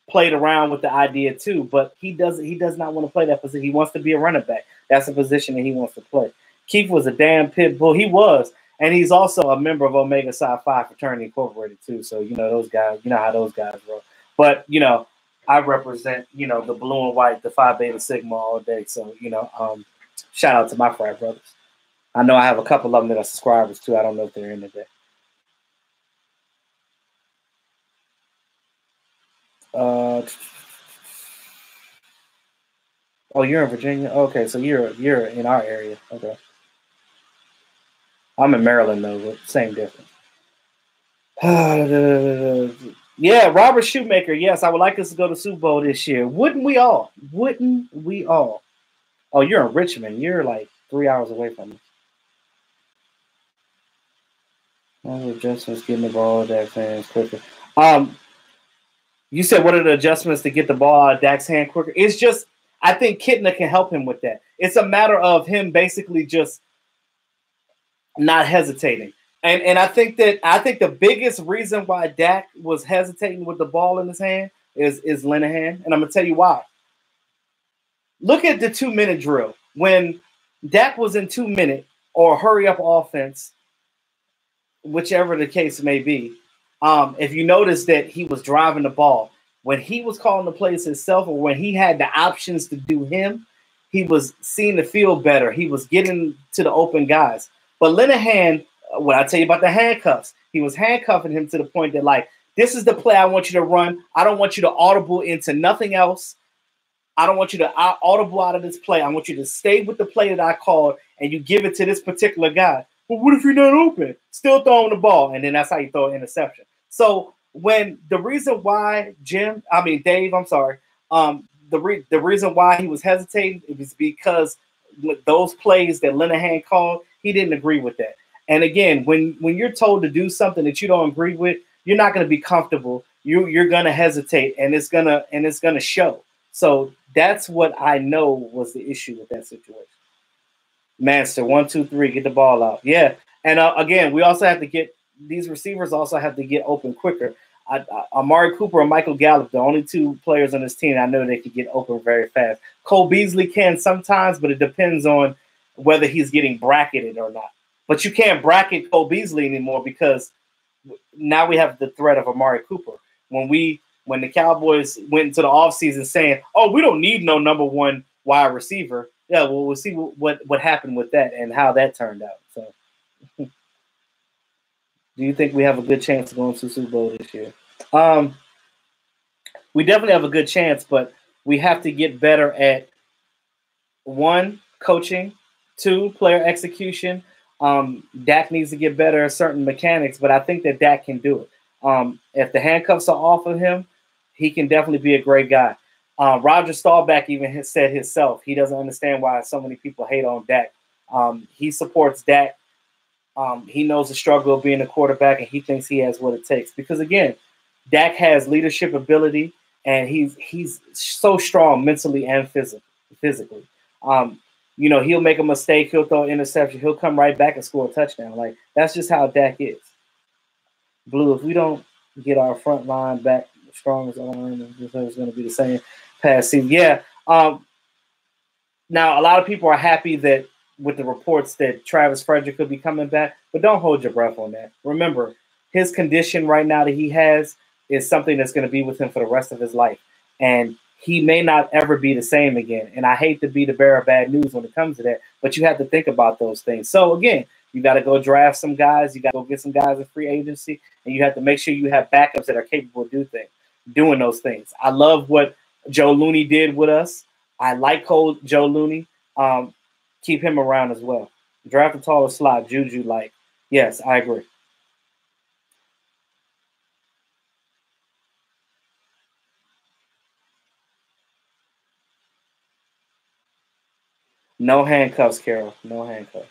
played around with the idea too, but he does not want to play that position. He wants to be a running back. That's a position that he wants to play. Keith was a damn pit bull. He was. And he's also a member of Omega Psi Phi Fraternity Incorporated too. So, those guys, how those guys roll. But, I represent, the blue and white, the Phi Beta Sigma all day. So, shout out to my frat brothers. I know I have a couple of them that are subscribers too. I don't know if they're in today. Oh, you're in Virginia? Okay, so you're in our area. Okay. I'm in Maryland though, but same difference. Yeah, Robert Shoemaker. Yes, I would like us to go to Super Bowl this year. Wouldn't we all? Wouldn't we all? Oh, you're in Richmond. You're like 3 hours away from me. Adjustments getting the ball Dak's hands quicker. Um, you said what are the adjustments to get the ball out of Dak's hand quicker? It's just I think Kitna can help him with that. It's a matter of him basically just not hesitating. And I think the biggest reason why Dak was hesitating with the ball in his hand is Linehan, and I'm gonna tell you why. Look at the 2 minute drill. When Dak was in 2 minute or hurry up offense, whichever the case may be, if you notice that he was driving the ball, when he was calling the plays himself or when he had the options to do him, he was seeing the field better. He was getting to the open guys. But Linehan, what I tell you about the handcuffs, he was handcuffing him to the point that, like, this is the play I want you to run. I don't want you to audible into nothing else. I don't want you to audible out of this play. I want you to stay with the play that I called and you give it to this particular guy. But what if you're not open? Still throwing the ball. And then that's how you throw an interception. So when the reason why Dave, I'm sorry, the reason why he was hesitating it was because with those plays that Linehan called, he didn't agree with that. And again, when you're told to do something that you don't agree with, you're not going to be comfortable. You're going to hesitate, and it's gonna show. So that's what I know was the issue with that situation. Master, 1, 2, 3, get the ball out. Yeah, and again, we also have to get these receivers also have to get open quicker. Amari Cooper and Michael Gallup, the only two players on this team I know they can get open very fast. Cole Beasley can sometimes, but it depends on whether he's getting bracketed or not. But you can't bracket Cole Beasley anymore because now we have the threat of Amari Cooper. When the Cowboys went into the offseason saying, "Oh, we don't need no number one wide receiver," yeah, well, we'll see what happened with that and how that turned out. So, do you think we have a good chance of going to Super Bowl this year? We definitely have a good chance, but we have to get better at one, coaching, two, player execution. Dak needs to get better at certain mechanics, but I think that Dak can do it. If the handcuffs are off of him, he can definitely be a great guy. Roger Staubach even has said himself he doesn't understand why so many people hate on Dak. He supports Dak. He knows the struggle of being a quarterback, and he thinks he has what it takes. Because again, Dak has leadership ability, and he's so strong mentally and physically. He'll make a mistake, he'll throw an interception, he'll come right back and score a touchdown. Like that's just how Dak is. Blue, if we don't get our front line back strong as our line, it's going to be the same past season. Yeah. Now a lot of people are happy that with the reports that Travis Frederick could be coming back, but don't hold your breath on that. Remember, his condition right now that he has is something that's going to be with him for the rest of his life. And he may not ever be the same again. And I hate to be the bearer of bad news when it comes to that, but you have to think about those things. So again, you got to go draft some guys. You got to go get some guys in free agency, and you have to make sure you have backups that are capable of doing those things. I love what Joe Looney did with us. I like Joe Looney. Keep him around as well. Draft a taller slot, Juju. Like, yes, I agree. No handcuffs, Carol. No handcuffs.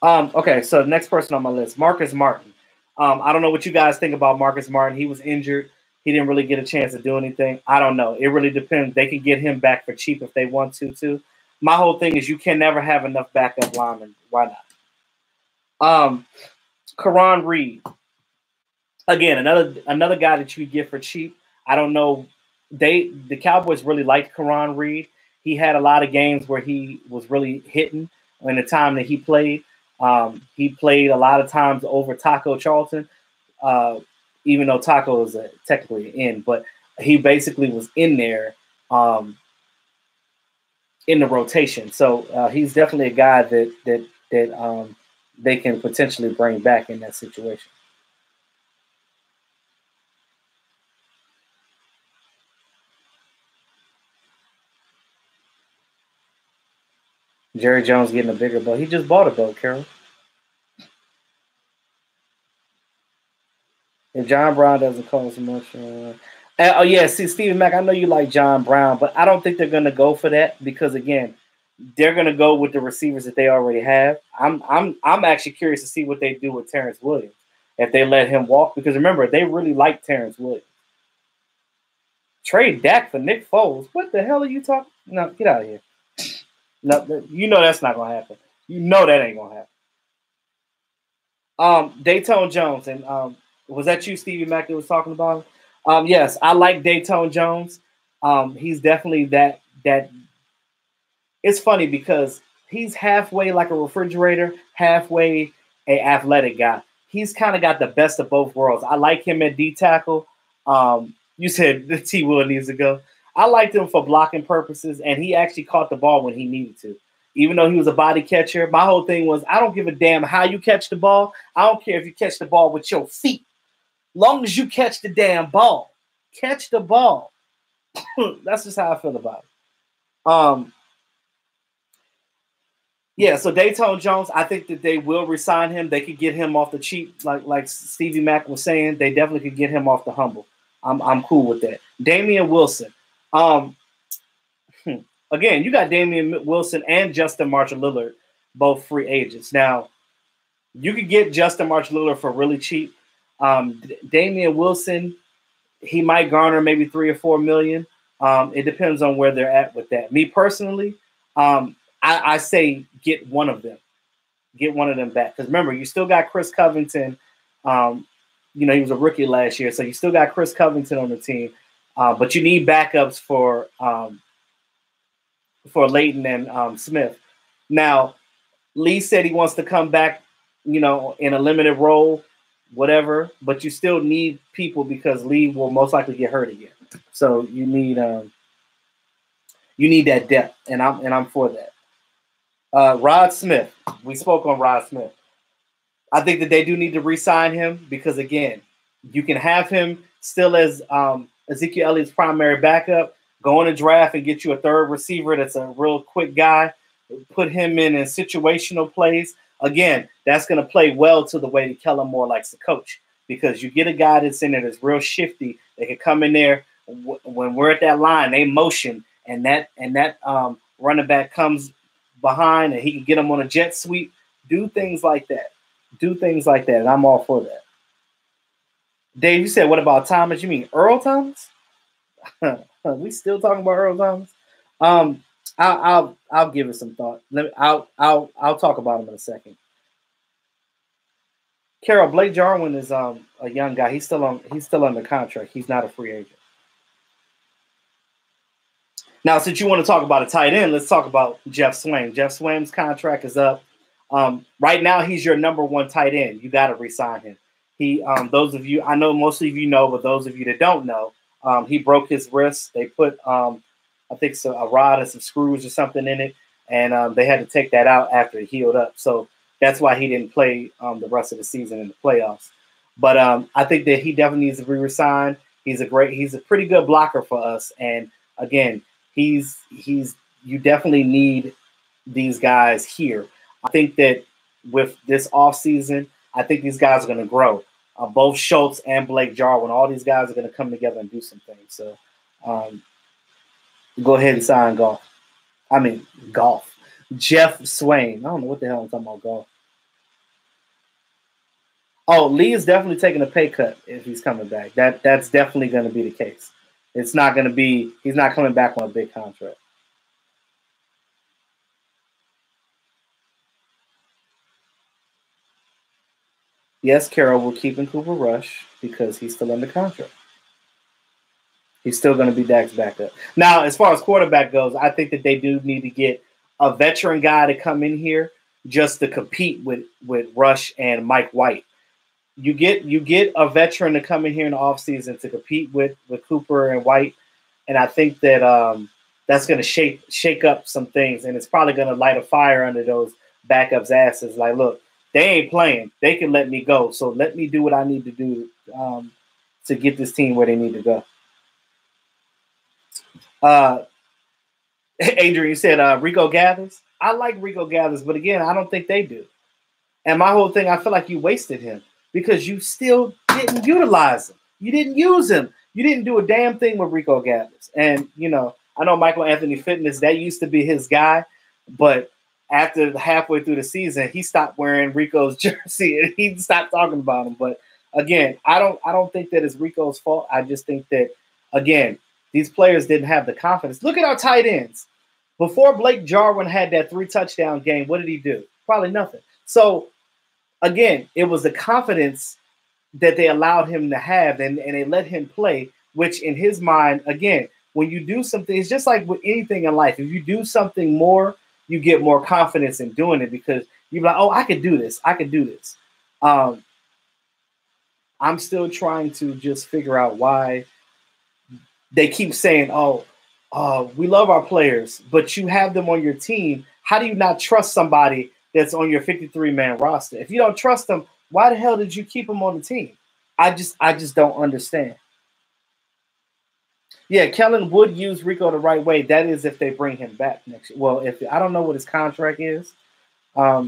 Okay, so next person on my list, Marcus Martin. I don't know what you guys think about Marcus Martin. He was injured. He didn't really get a chance to do anything. I don't know. It really depends. They could get him back for cheap if they want to, too. My whole thing is you can never have enough backup linemen. Why not? Karan Reed. Again, another guy that you get for cheap. I don't know. The Cowboys really liked Karan Reed. He had a lot of games where he was really hitting in the time that he played. He played a lot of times over Taco Charlton, even though Taco is technically in, but he basically was in there in the rotation. So he's definitely a guy that they can potentially bring back in that situation. Jerry Jones getting a bigger boat. He just bought a boat, Carol. If John Brown doesn't cost much. Oh yeah, see Stephen Mack. I know you like John Brown, but I don't think they're going to go for that because again, they're going to go with the receivers that they already have. I'm actually curious to see what they do with Terrence Williams if they let him walk because remember they really like Terrence Williams. Trade Dak for Nick Foles. What the hell are you talking? No, get out of here. No, you know that's not going to happen. You know that ain't going to happen. Dayton Jones and was that you, Stevie Mack, that was talking about him? Yes, I like Dayton Jones. He's definitely that. It's funny because he's halfway like a refrigerator, halfway a athletic guy. He's kind of got the best of both worlds. I like him at D tackle. You said the T Will needs to go. I liked him for blocking purposes, and he actually caught the ball when he needed to. Even though he was a body catcher, my whole thing was I don't give a damn how you catch the ball. I don't care if you catch the ball with your feet. Long as you catch the damn ball. Catch the ball. That's just how I feel about it. Yeah, so Dayton Jones, I think that they will resign him. They could get him off the cheap, like Stevie Mack was saying. They definitely could get him off the humble. I'm cool with that. Damian Wilson. Again, you got Damian Wilson and Justin Marshall-Lillard, both free agents. Now, you could get Justin Marshall-Lillard for really cheap. Damian Wilson, he might garner maybe $3 or $4 million. It depends on where they're at with that. Me personally, I say get one of them. Get one of them back. Because remember, you still got Chris Covington. He was a rookie last year, so you still got Chris Covington on the team. But you need backups for Leighton and Smith. Now, Lee said he wants to come back, in a limited role, whatever. But you still need people because Lee will most likely get hurt again. So you need that depth, and I'm for that. Rod Smith. We spoke on Rod Smith. I think that they do need to re-sign him because, again, you can have him still as Ezekiel Elliott's primary backup, go in a draft and get you a third receiver that's a real quick guy, put him in situational plays. Again, that's going to play well to the way that Kellen Moore likes to coach because you get a guy that's in there that's real shifty. They can come in there when we're at that line, they motion, and that running back comes behind and he can get them on a jet sweep. Do things like that. And I'm all for that. Dave, you said, what about Thomas? You mean Earl Thomas? We still talking about Earl Thomas? I'll give it some thought. I'll talk about him in a second. Carol, Blake Jarwin is a young guy. He's still under contract. He's not a free agent. Now, since you want to talk about a tight end, let's talk about Jeff Swaim. Jeff Swaim's contract is up. Right now, he's your number one tight end. You got to re-sign him. Those of you, I know most of you know, but those of you that don't know, he broke his wrist. They put, I think, a rod and some screws or something in it, and they had to take that out after it healed up. So that's why he didn't play the rest of the season in the playoffs. But I think that he definitely needs to be re-signed. He's a pretty good blocker for us. And again, you definitely need these guys here. I think that with this offseason, I think these guys are going to grow. Both Schultz and Blake Jarwin, all these guys are going to come together and do some things. So go ahead and sign Golf. Jeff Swaim. I don't know what the hell I'm talking about, Golf. Oh, Lee is definitely taking a pay cut if he's coming back. That's definitely going to be the case. It's not going to be – he's not coming back on a big contract. Yes, Carol will keep in Cooper Rush because he's still under contract. He's still going to be Dak's backup. Now, as far as quarterback goes, I think that they do need to get a veteran guy to come in here just to compete with Rush and Mike White. You get a veteran to come in here in the offseason to compete with Cooper and White, and I think that that's going to shake up some things, and it's probably going to light a fire under those backups' asses. Like, look, they ain't playing. They can let me go, so let me do what I need to do to get this team where they need to go. Adrian, you said Rico Gathers. I like Rico Gathers, but again, I don't think they do. And my whole thing, I feel like you wasted him. because you still didn't utilize him. You didn't use him. You didn't do a damn thing with Rico Gathers. And, I know Michael Anthony Fitness, that used to be his guy, but after halfway through the season, he stopped wearing Rico's jersey and he stopped talking about him. But again, I don't think that it's Rico's fault. I just think that, again, these players didn't have the confidence. Look at our tight ends. Before Blake Jarwin had that 3-touchdown game, what did he do? Probably nothing. So, again, it was the confidence that they allowed him to have, and they let him play, which in his mind, again, when you do something, it's just like with anything in life. If you do something more, you get more confidence in doing it because you're like, oh, I could do this. I could do this. I'm still trying to just figure out why they keep saying, we love our players, but you have them on your team. How do you not trust somebody that's on your 53-man roster? If you don't trust them, why the hell did you keep them on the team? I just don't understand. Yeah, Kellen would use Rico the right way. That is if they bring him back next year. Well, I don't know what his contract is. But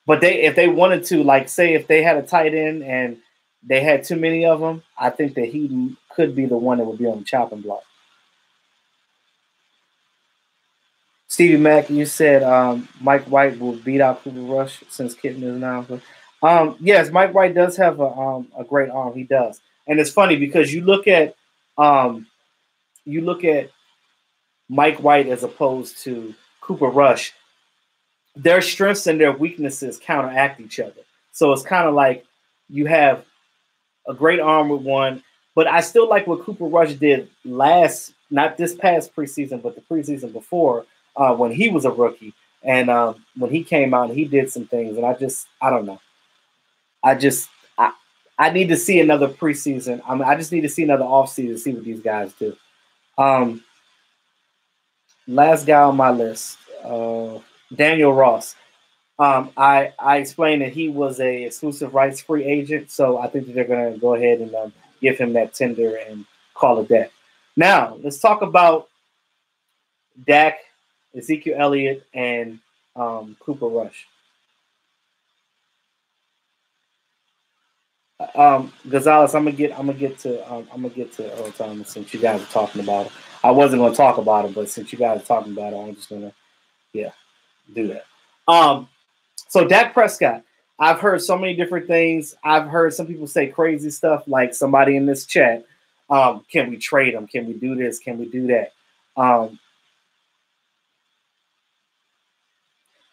if they wanted to, like, say if they had a tight end and they had too many of them, I think that he could be the one that would be on the chopping block. Stevie Mack, you said Mike White will beat out Cooper Rush since Kitten is now. Yes, Mike White does have a great arm. He does, and it's funny because you look at Mike White as opposed to Cooper Rush. Their strengths and their weaknesses counteract each other. So it's kind of like you have a great arm with one, but I still like what Cooper Rush did not this past preseason, but the preseason before when he was a rookie. And when he came out, he did some things. And I don't know. I need to see another preseason. I just need to see another offseason to see what these guys do. Last guy on my list, Daniel Ross. I explained that he was a exclusive rights free agent, so I think that they're going to go ahead and give him that tender and call it that. Now, let's talk about Dak, Ezekiel Elliott, and Cooper Rush. Gonzalez, I'm gonna get to Earl Thomas since you guys are talking about it. I wasn't gonna talk about it, but since you guys are talking about it, I'm just gonna do that. So Dak Prescott, I've heard so many different things. I've heard some people say crazy stuff, like somebody in this chat. Can we trade him? Can we do this? Can we do that?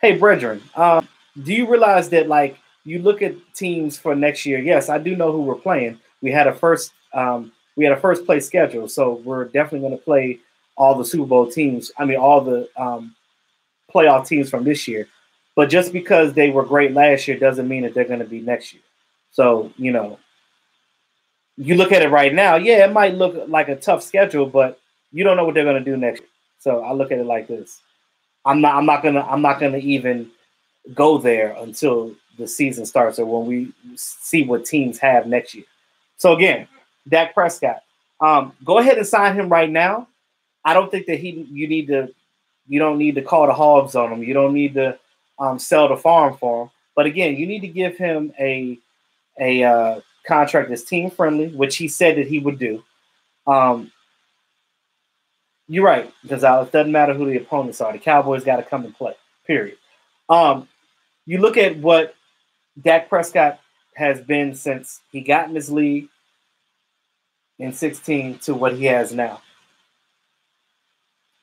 Hey, brethren, do you realize that, like, you look at teams for next year? Yes, I do know who we're playing. We had a first place schedule, so we're definitely going to play all the Super Bowl teams. I mean, all the playoff teams from this year. But just because they were great last year doesn't mean that they're going to be next year. So, you look at it right now. Yeah, it might look like a tough schedule, but you don't know what they're going to do next year. So I look at it like this. I'm not gonna even go there until the season starts or when we see what teams have next year. So again, Dak Prescott, go ahead and sign him right now. I don't think that you don't need to call the hogs on him. You don't need to sell the farm for him. But again, you need to give him a contract that's team friendly, which he said that he would do. You're right, Gonzalez. It doesn't matter who the opponents are. The Cowboys got to come and play, period. You look at what Dak Prescott has been since he got in this league in 2016 to what he has now.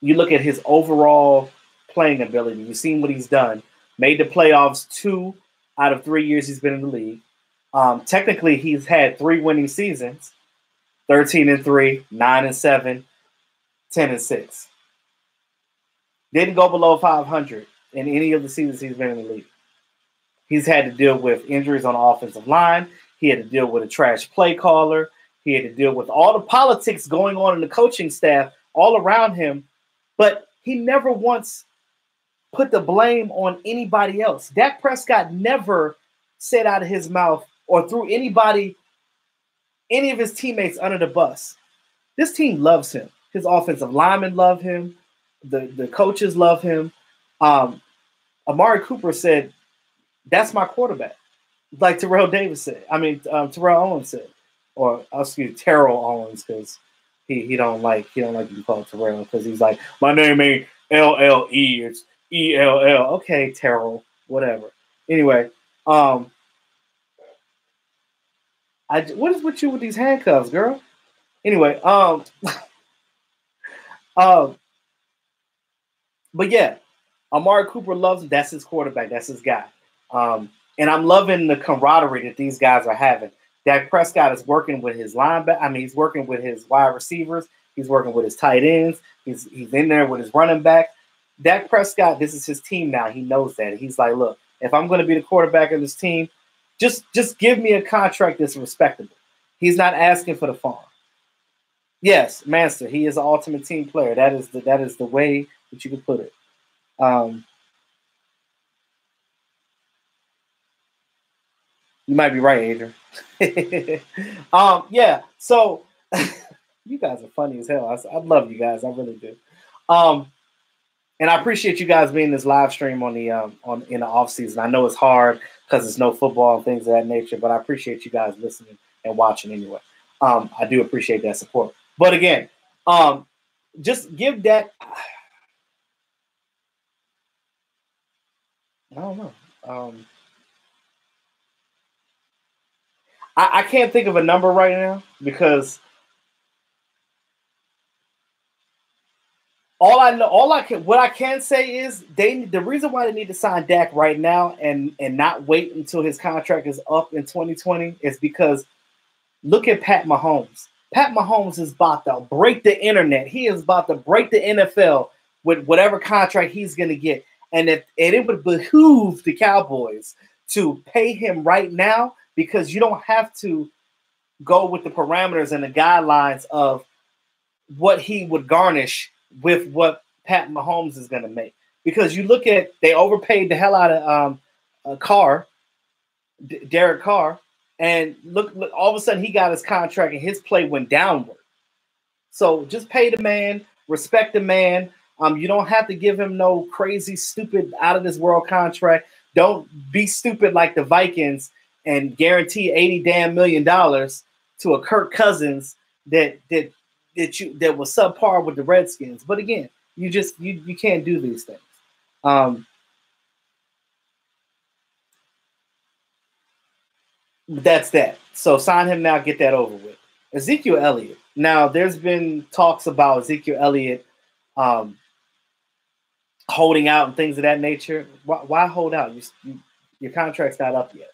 You look at his overall playing ability. You've seen what he's done. Made the playoffs 2 out of 3 years he's been in the league. Technically, he's had 3 winning seasons, 13-3, 9-7, 10-6. Didn't go below 500 in any of the seasons he's been in the league. He's had to deal with injuries on the offensive line. He had to deal with a trash play caller. He had to deal with all the politics going on in the coaching staff all around him. But he never once put the blame on anybody else. Dak Prescott never said out of his mouth or threw any of his teammates under the bus. This team loves him. His offensive linemen love him. The coaches love him. Amari Cooper said, "That's my quarterback." like Terrell Davis said. I mean, Terrell Owens said, or excuse Terrell Owens, because he don't like to be called Terrell because he's like, my name ain't LLE, it's ELL. Okay, Terrell, whatever. Anyway, what is with you with these handcuffs, girl? Anyway, um, but yeah, Amari Cooper loves him. That's his quarterback. That's his guy. And I'm loving the camaraderie that these guys are having. Dak Prescott is working with his linebacker. I mean, he's working with his wide receivers. He's working with his tight ends. He's in there with his running back. Dak Prescott, this is his team now. He knows that. He's like, look, if I'm going to be the quarterback of this team, just give me a contract that's respectable. He's not asking for the farm. Yes, Master. He is an ultimate team player. That is the way that you could put it. You might be right, Adrian. Yeah. So you guys are funny as hell. I love you guys. I really do. And I appreciate you guys being this live stream on the in the off season. I know it's hard because there's no football and things of that nature, but I appreciate you guys listening and watching anyway. I do appreciate that support. But again, just give that. I don't know. I can't think of a number right now because what I can say is the reason why they need to sign Dak right now and not wait until his contract is up in 2020 is because look at Pat Mahomes. Pat Mahomes is about to break the internet. He is about to break the NFL with whatever contract he's going to get. And it would behoove the Cowboys to pay him right now because you don't have to go with the parameters and the guidelines of what he would garnish with what Pat Mahomes is going to make. Because you look at, they overpaid the hell out of Derek Carr, and look, all of a sudden he got his contract and his play went downward. So just pay the man, respect the man. You don't have to give him no crazy, stupid, out of this world contract. Don't be stupid like the Vikings and guarantee $80 million to a Kirk Cousins that was subpar with the Redskins. But again, you can't do these things. That's that. So sign him now, get that over with. Ezekiel Elliott. Now, there's been talks about Ezekiel Elliott holding out and things of that nature. Why hold out? Your contract's not up yet.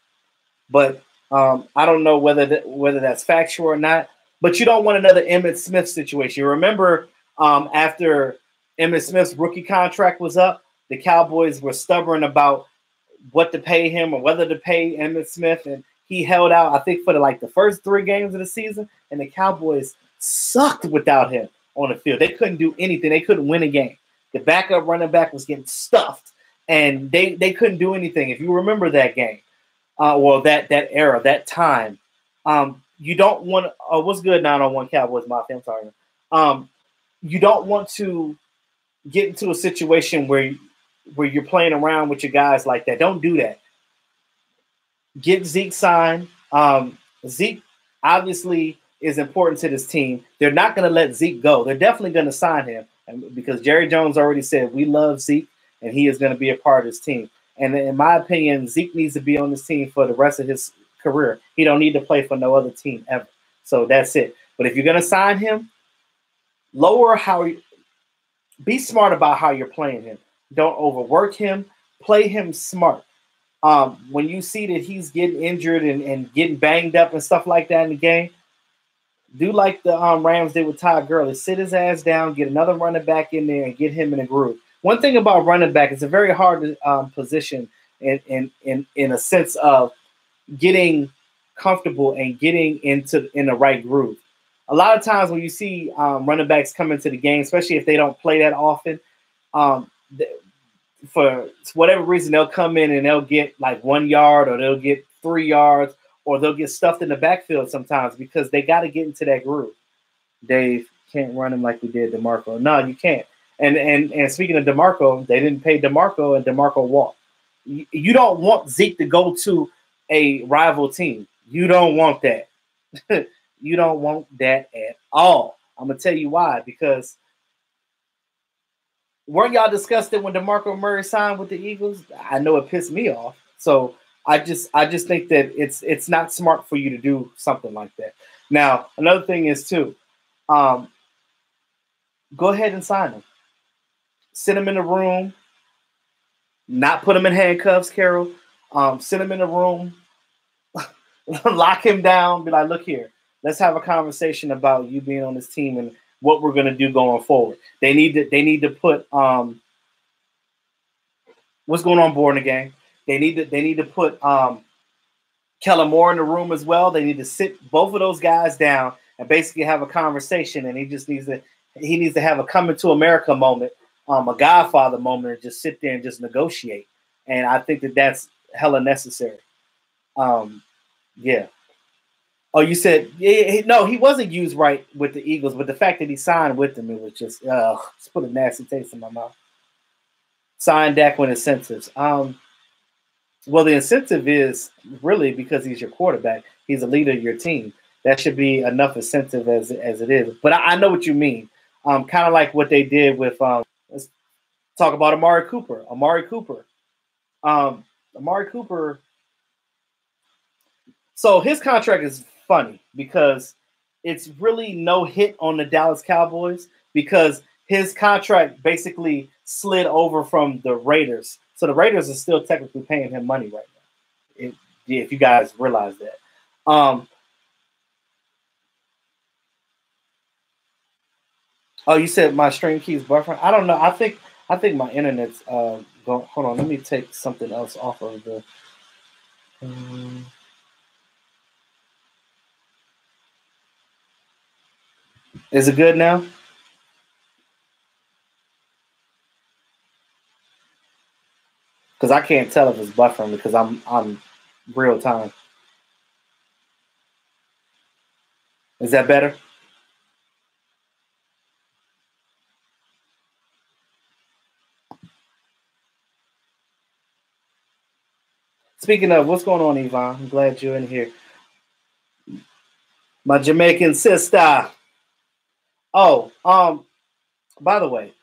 But I don't know whether that's factual or not. But you don't want another Emmitt Smith situation. You remember after Emmitt Smith's rookie contract was up, the Cowboys were stubborn about what to pay him or whether to pay Emmitt Smith, and he held out, I think, for the first 3 games of the season, and the Cowboys sucked without him on the field. They couldn't do anything. They couldn't win a game. The backup running back was getting stuffed, and they couldn't do anything. If you remember that game, or that era, that time, you don't want – what's good, 901 Cowboys Mafia? I'm sorry. You don't want to get into a situation where you're playing around with your guys like that. Don't do that. Get Zeke signed. Zeke obviously is important to this team. They're not going to let Zeke go. They're definitely going to sign him because Jerry Jones already said we love Zeke and he is going to be a part of this team. And in my opinion, Zeke needs to be on this team for the rest of his career. He don't need to play for no other team ever. So that's it. But if you're going to sign him, be smart about how you're playing him. Don't overwork him. Play him smart. When you see that he's getting injured and getting banged up and stuff like that in the game, do like the Rams did with Todd Gurley. Sit his ass down, get another running back in there, and get him in a groove. One thing about running back, it's a very hard position in a sense of getting comfortable and getting in the right groove. A lot of times when you see running backs come into the game, especially if they don't play that often, for whatever reason, they'll come in and they'll get like 1 yard or they'll get 3 yards or they'll get stuffed in the backfield sometimes because they got to get into that groove. Dave, can't run him like we did DeMarco. No, you can't. And speaking of DeMarco, they didn't pay DeMarco and DeMarco walked. You don't want Zeke to go to a rival team. You don't want that. You don't want that at all. I'm gonna tell you why. Because weren't y'all disgusted when DeMarco Murray signed with the Eagles? I know it pissed me off. So I just think that it's not smart for you to do something like that. Now, another thing is too, go ahead and sign him. Sit him in the room, not put him in handcuffs, Carol. Sit him in the room, lock him down, be like, look here, let's have a conversation about you being on this team and what we're gonna do going forward. They need to put what's going on board in the game. They need to put Kellen Moore in the room as well. They need to sit both of those guys down and basically have a conversation. And he needs to have a coming to America moment, a Godfather moment, and just sit there and just negotiate. And I think that that's hella necessary. Yeah. Oh, you said no, he wasn't used right with the Eagles, but the fact that he signed with them, it was just put a nasty taste in my mouth. Sign Dak with incentives. Well, the incentive is really because he's your quarterback. He's a leader of your team. That should be enough incentive as it is. But I know what you mean. Kind of like what they did with let's talk about Amari Cooper. Amari Cooper. So his contract is funny because it's really no hit on the Dallas Cowboys because his contract basically slid over from the Raiders. So the Raiders are still technically paying him money right now. If you guys realize that. Oh, you said my stream keeps buffering? I don't know. I think my internet's going. Hold on, let me take something else off of the. Is it good now? Because I can't tell if it's buffering because I'm real time. Is that better? Speaking of, what's going on, Yvonne? I'm glad you're in here. My Jamaican sister. Oh, by the way.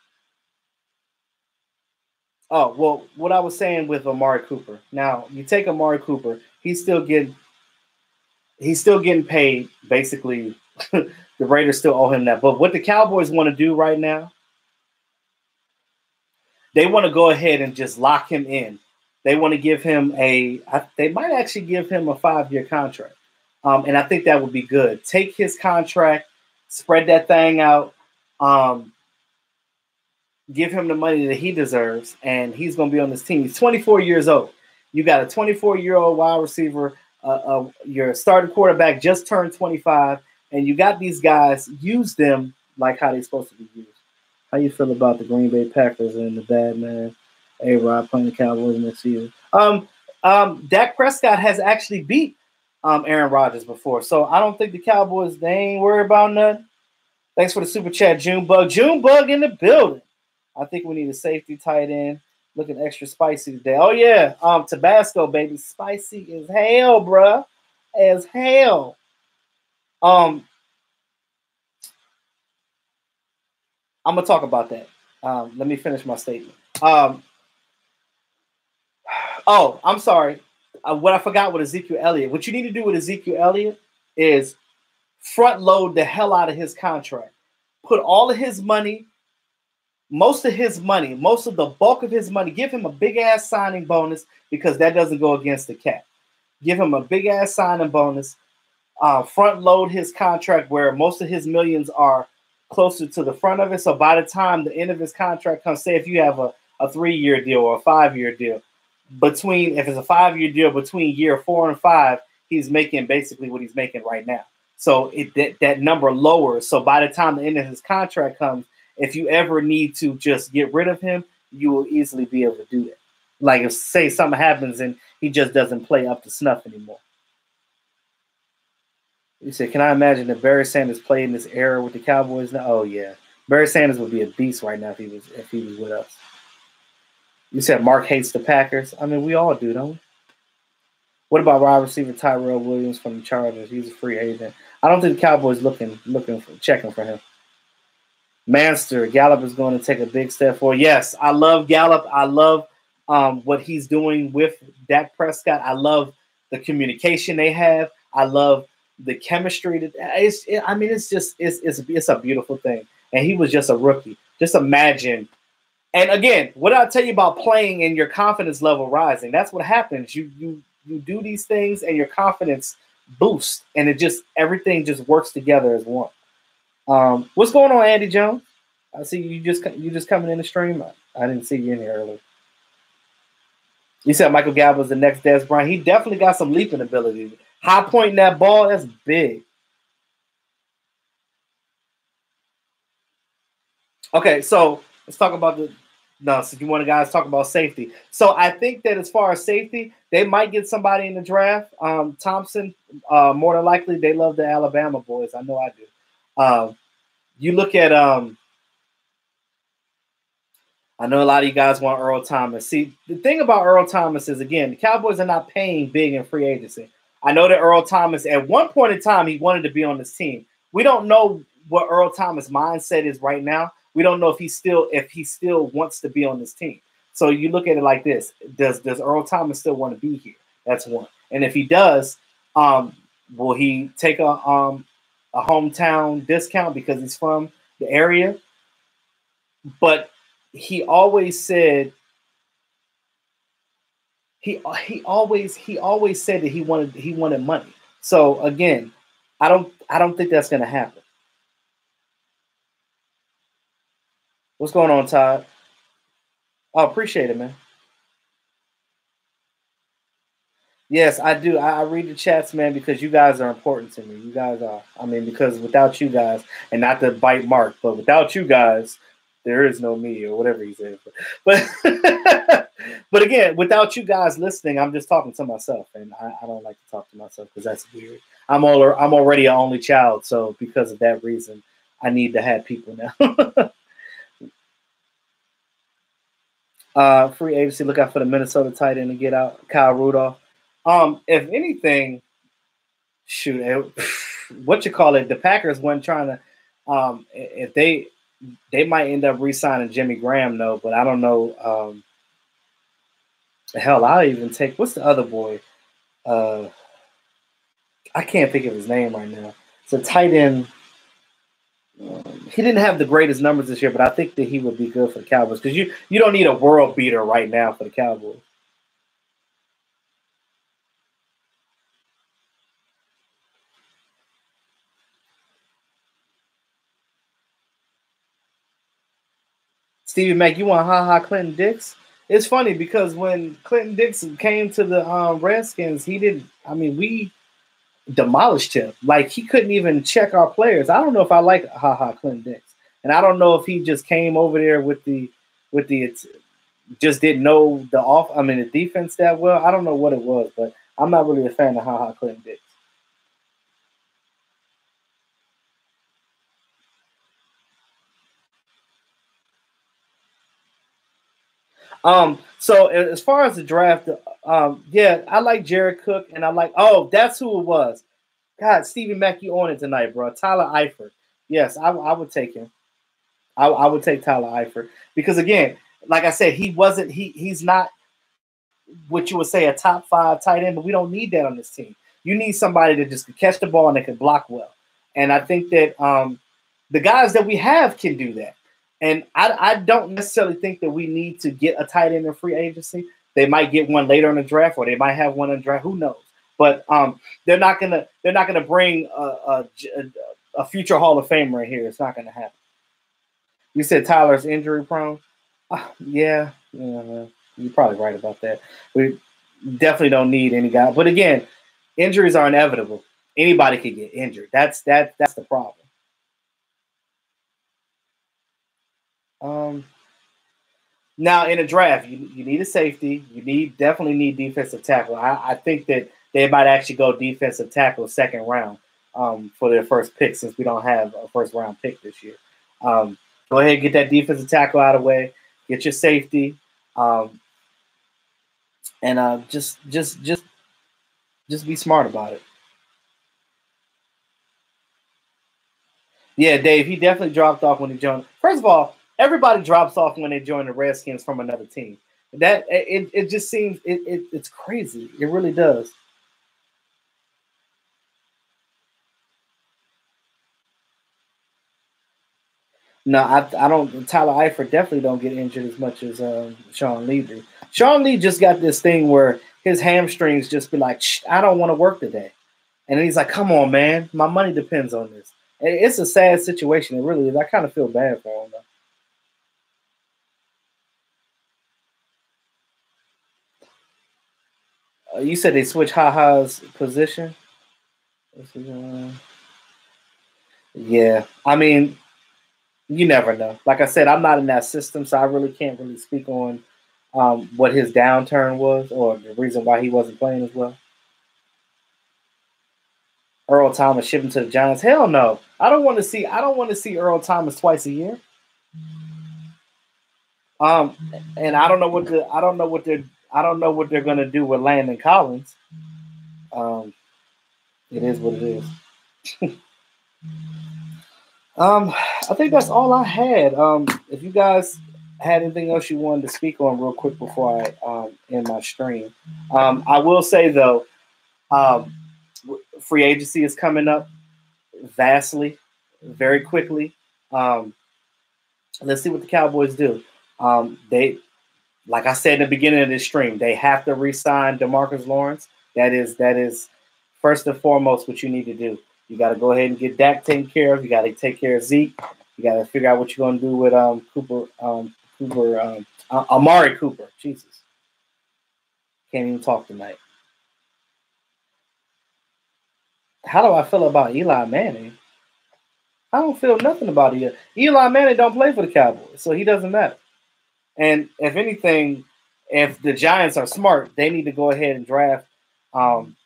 Oh, well, what I was saying with Amari Cooper. Now, you take Amari Cooper, he's still getting paid, basically. The Raiders still owe him that. But what the Cowboys want to do right now, they want to go ahead and just lock him in. They want to give him they might actually give him a 5-year contract. And I think that would be good. Take his contract, spread that thing out, give him the money that he deserves, and he's going to be on this team. He's 24 years old. You got a 24-year-old wide receiver. Your starting quarterback just turned 25, and you got these guys. Use them like how they're supposed to be used. How you feel about the Green Bay Packers and the bad man A-Rod playing the Cowboys next season? Dak Prescott has actually beat Aaron Rodgers before, so I don't think the Cowboys, they ain't worried about nothing. Thanks for the super chat, Junebug. Junebug in the building. I think we need a safety tight end. Looking extra spicy today. Oh, yeah. Tabasco, baby. Spicy as hell, bruh. As hell. I'm going to talk about that. Let me finish my statement. Oh, I'm sorry. What I forgot with Ezekiel Elliott. What you need to do with Ezekiel Elliott is front load the hell out of his contract. Put all of his money, most of the bulk of his money, give him a big-ass signing bonus because that doesn't go against the cap. Give him a big-ass signing bonus. Front load his contract where most of his millions are closer to the front of it. So by the time the end of his contract comes, say if you have a 3-year deal or a 5-year deal, if it's a 5-year deal, between year 4 and 5, he's making basically what he's making right now. So that number lowers. So by the time the end of his contract comes, if you ever need to just get rid of him, you will easily be able to do that. Like if, say, something happens and he just doesn't play up to snuff anymore. You said, can I imagine if Barry Sanders played in this era with the Cowboys now? Oh, yeah. Barry Sanders would be a beast right now if he was with us. You said Mark hates the Packers. I mean, we all do, don't we? What about wide receiver Tyrell Williams from the Chargers? He's a free agent. I don't think the Cowboys checking for him. Manster, Gallup is going to take a big step forward. Yes, I love Gallup. I love what he's doing with Dak Prescott. I love the communication they have. I love the chemistry. It's a beautiful thing. And he was just a rookie. Just imagine. And again, what I tell you about playing and your confidence level rising, that's what happens. You do these things and your confidence boosts, and everything just works together as one. What's going on, Andy Jones? I see you just coming in the stream. I didn't see you in here earlier. You said Michael Gallup was the next Dez Bryant. He definitely got some leaping ability. High pointing that ball, that's big. Okay, so let's talk about so you want to guys talk about safety. So I think that as far as safety, they might get somebody in the draft. Thompson, more than likely, they love the Alabama boys. I know I do. You look at I know a lot of you guys want Earl Thomas. See, the thing about Earl Thomas is, again, the Cowboys are not paying big in free agency. I know that Earl Thomas, at one point in time, he wanted to be on this team. We don't know what Earl Thomas' mindset is right now. We don't know if he still wants to be on this team. So you look at it like this: Does Earl Thomas still want to be here? That's one. And if he does, will he take a hometown discount because he's from the area? But he always said he always said that he wanted money. So again, I don't think that's going to happen. What's going on, Todd? Oh, appreciate it, man. Yes, I do. I read the chats, man, because you guys are important to me. You guys are. I mean, because without you guys, and not to bite Mark, but without you guys, there is no me, or whatever he said. But but again, without you guys listening, I'm just talking to myself, and I don't like to talk to myself because that's weird. I'm already an only child, so because of that reason, I need to have people now. Free agency, look out for the Minnesota tight end to get out, Kyle Rudolph. If anything, shoot, what you call it? The Packers weren't trying to. If they might end up re-signing Jimmy Graham, though, but I don't know. Hell, I'll even take what's the other boy? I can't think of his name right now. It's a tight end. He didn't have the greatest numbers this year, but I think that he would be good for the Cowboys because you don't need a world beater right now for the Cowboys. Stevie Mack, you want Clinton Dix? It's funny because when Clinton Dix came to the Redskins, he didn't. I mean, we demolished him. Like he couldn't even check our players. I don't know if I like Clinton Dix, and I don't know if he just came over there with the just didn't know the defense that well. I don't know what it was, but I'm not really a fan of Clinton Dix. So as far as the draft, yeah, I like Jared Cook, and that's who it was. God, Stevie Mack, you on it tonight, bro. Tyler Eifert. Yes, I would take him. I would take Tyler Eifert because again, like I said, he's not what you would say a top 5 tight end, but we don't need that on this team. You need somebody that just can catch the ball and that can block well. And I think that the guys that we have can do that. And I don't necessarily think that we need to get a tight end in free agency. They might get one later in the draft, or they might have one in the draft. Who knows? But they're not gonna bring a future Hall of Famer in here. It's not gonna happen. You said Tyler's injury prone. Yeah, you're probably right about that. We definitely don't need any guy. But again, injuries are inevitable. Anybody could get injured. That's the problem. Now in a draft, you need a safety. You definitely need defensive tackle. I think that they might actually go defensive tackle second round for their first pick since we don't have a first round pick this year. Go ahead and get that defensive tackle out of the way. Get your safety, and just Just be smart about it. Yeah, Dave, he definitely dropped off when he joined. First of all, everybody drops off when they join the Redskins from another team. It just seems it's crazy. It really does. No, I don't. Tyler Eifert definitely don't get injured as much as Sean Lee do. Sean Lee just got this thing where his hamstrings just be like, I don't want to work today, and he's like, come on, man, my money depends on this. It's a sad situation. It really is. I kind of feel bad for him though. You said they switched Ha-Ha's position. Yeah, I mean, you never know. Like I said, I'm not in that system, so I really can't really speak on what his downturn was or the reason why he wasn't playing as well. Earl Thomas shipping to the Giants? Hell no. I don't want to see. I don't want to see Earl Thomas twice a year. Um, and I don't know what the. I don't know what they're. I don't know what they're gonna do with Landon Collins. Um, it is what it is. I think that's all I had. If you guys had anything else you wanted to speak on real quick before I end my stream, I will say though, um, free agency is coming up vastly, very quickly. Um, let's see what the Cowboys do. They, like I said in the beginning of this stream, they have to re-sign DeMarcus Lawrence. That is first and foremost what you need to do. You got to go ahead and get Dak taken care of. You got to take care of Zeke. You got to figure out what you're going to do with Amari Cooper. Jesus, can't even talk tonight. How do I feel about Eli Manning? I don't feel nothing about it. Eli Manning don't play for the Cowboys, so he doesn't matter. And if anything, if the Giants are smart, they need to go ahead and um,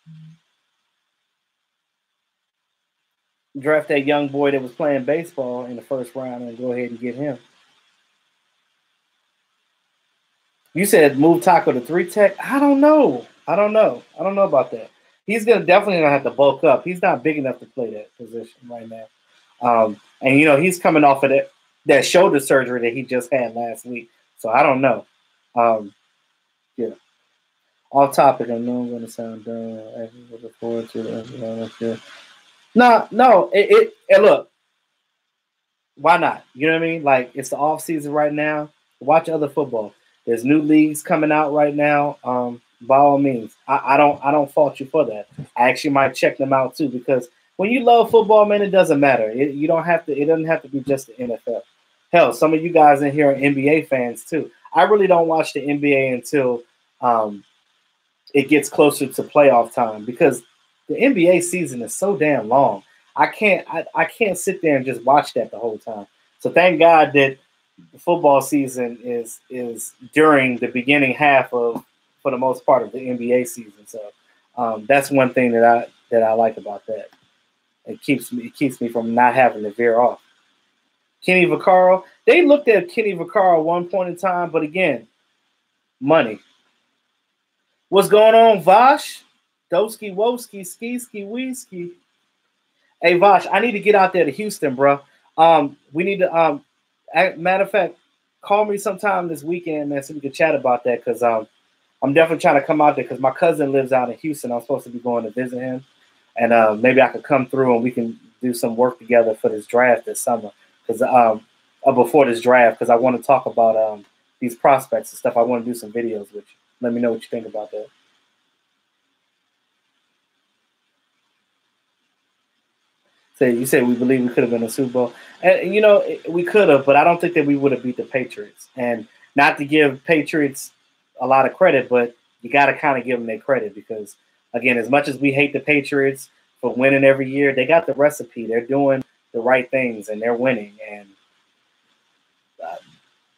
draft that young boy that was playing baseball in the first round and go ahead and get him. You said move Taco to 3 tech. I don't know. I don't know about that. He's definitely gonna have to bulk up. He's not big enough to play that position right now. And he's coming off of that shoulder surgery that he just had last week. So I don't know. Yeah. Off topic. I know I'm going to sound dumb. I look forward to it. No. Look, why not? You know what I mean? Like, it's the off season right now. Watch other football. There's new leagues coming out right now. By all means, I don't fault you for that. I actually might check them out too, because when you love football, man, it doesn't matter. You don't have to. It doesn't have to be just the NFL. Hell, some of you guys in here are NBA fans too. I really don't watch the NBA until it gets closer to playoff time, because the NBA season is so damn long. I can't sit there and just watch that the whole time. So thank God that the football season is during the beginning half of, for the most part, of the NBA season. So that's one thing that I like about that. It keeps me from not having to veer off. Kenny Vaccaro, they looked at Kenny Vaccaro at one point in time, but again, money. What's going on, Vosh? Doski Woski Ski Ski Weeski. Hey Vosh, I need to get out there to Houston, bro. We need to matter of fact, call me sometime this weekend, man, so we can chat about that, because I'm definitely trying to come out there because my cousin lives out in Houston. I'm supposed to be going to visit him, and maybe I could come through and we can do some work together for this draft this summer, because before this draft, because I want to talk about these prospects and stuff. I want to do some videos with you. Let me know what you think about that. So you said we believe we could have been a Super Bowl, and we could have, but I don't think that we would have beat the Patriots. And not to give Patriots a lot of credit, but you got to kind of give them their credit, because again, as much as we hate the Patriots for winning every year, they got the recipe. They're doing the right things and they're winning, and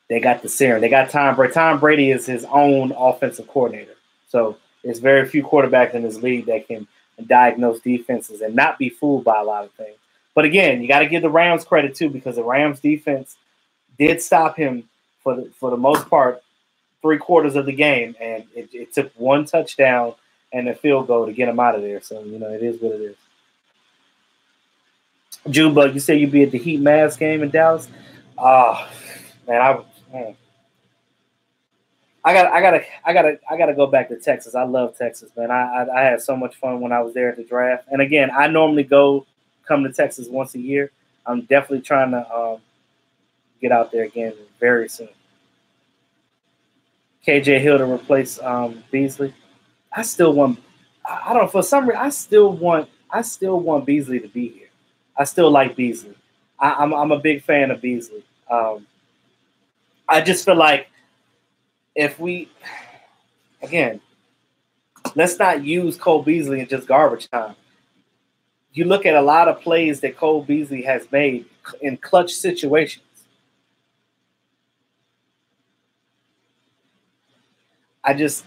they got the serum. They got Tom Brady. Tom Brady is his own offensive coordinator. So there's very few quarterbacks in this league that can diagnose defenses and not be fooled by a lot of things. But again, you got to give the Rams credit too, because the Rams defense did stop him for the most part 3/4 of the game, and it took one touchdown and a field goal to get them out of there. So, it is what it is. Junebug, you say you'd be at the Heat Mavs game in Dallas? Man, I gotta go back to Texas. I love Texas, man. I had so much fun when I was there at the draft. And again, I normally come to Texas once a year. I'm definitely trying to get out there again very soon. KJ Hill to replace Beasley. I still want. I don't know, for some reason. I still want Beasley to be here. I still like Beasley. I'm a big fan of Beasley. I just feel like if we, again, let's not use Cole Beasley in just garbage time. You look at a lot of plays that Cole Beasley has made in clutch situations. I don't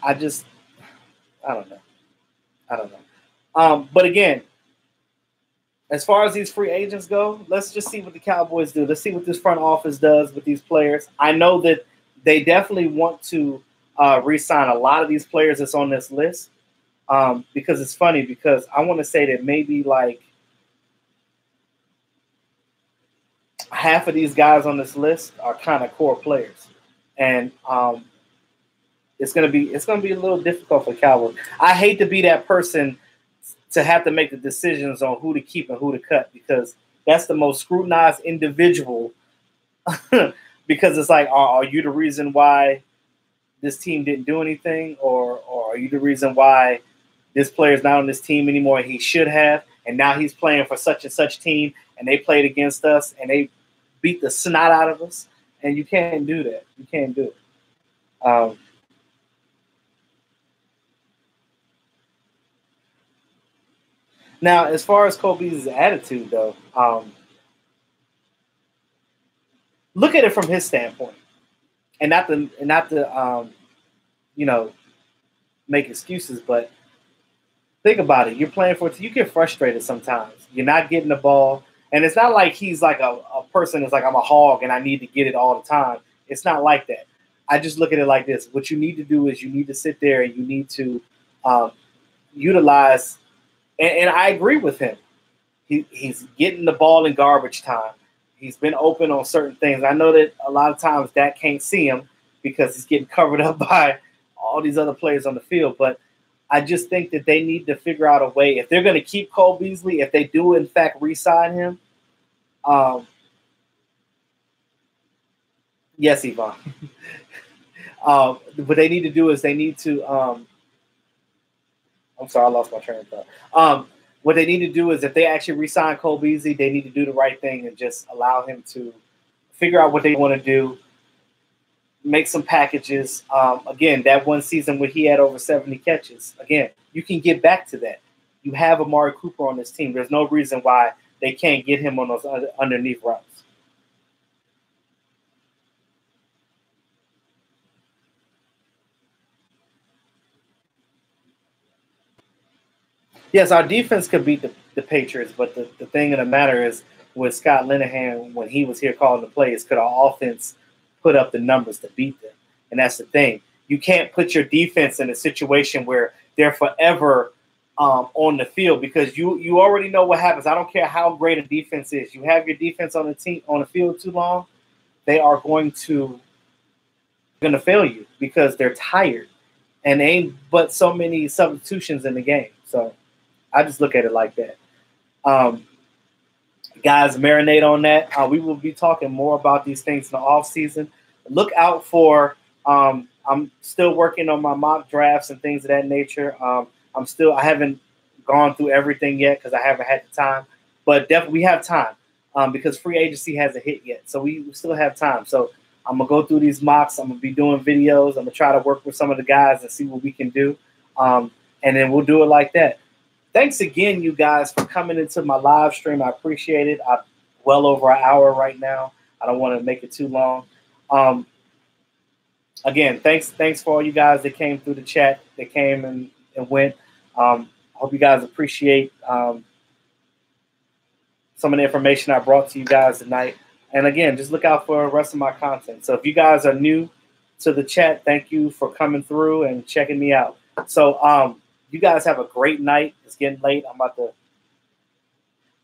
know. But again, as far as these free agents go, let's just see what the Cowboys do. Let's see what this front office does with these players. I know that they definitely want to re-sign a lot of these players that's on this list because it's funny because I want to say that maybe like half of these guys on this list are kind of core players, and it's gonna be a little difficult for the Cowboys. I hate to be that person to have to make the decisions on who to keep and who to cut because that's the most scrutinized individual. Because it's like, are you the reason why this team didn't do anything, or are you the reason why this player is not on this team anymore? He should have, and now he's playing for such and such team, and they played against us, and they beat the snot out of us, and you can't do that. You can't do it. Now, as far as Kobe's attitude, though, look at it from his standpoint, and not to make excuses, but think about it. You're playing for it. You get frustrated sometimes. You're not getting the ball, and it's not like he's like a person that's like, I'm a hog and I need to get it all the time. It's not like that. I just look at it like this. What you need to do is you need to sit there and you need to utilize. And I agree with him. He's getting the ball in garbage time. He's been open on certain things. I know that a lot of times Dak can't see him because he's getting covered up by all these other players on the field. But I just think that they need to figure out a way. If they're going to keep Cole Beasley, if they do, in fact, re-sign him, yes, Yvonne. What they need to do is they need to I'm sorry, I lost my train of thought. What they need to do is if they actually re-sign Cole Beasley, they need to do the right thing and just allow him to figure out what they want to do, make some packages. Again, that one season where he had over 70 catches, again, you can get back to that. You have Amari Cooper on this team. There's no reason why they can't get him on those underneath routes. Yes, our defense could beat the Patriots, but the thing of the matter is with Scott Linehan, when he was here calling the plays, could our offense put up the numbers to beat them? And that's the thing. You can't put your defense in a situation where they're forever on the field because you already know what happens. I don't care how great a defense is. You have your defense on the field too long, they are going to fail you because they're tired and ain't but so many substitutions in the game. So I just look at it like that. Guys, marinate on that. We will be talking more about these things in the offseason. Look out for I'm still working on my mock drafts and things of that nature. I haven't gone through everything yet because I haven't had the time. But definitely we have time because free agency hasn't hit yet. So we still have time. So I'm going to go through these mocks. I'm going to be doing videos. I'm going to try to work with some of the guys and see what we can do. And then we'll do it like that. Thanks again, you guys, for coming into my live stream. I appreciate it. I'm well over an hour right now. I don't want to make it too long. Again, thanks for all you guys that came through the chat, that came and went. I hope you guys appreciate some of the information I brought to you guys tonight. And again, just look out for the rest of my content. So if you guys are new to the chat, thank you for coming through and checking me out. So You guys have a great night. It's getting late. I'm about to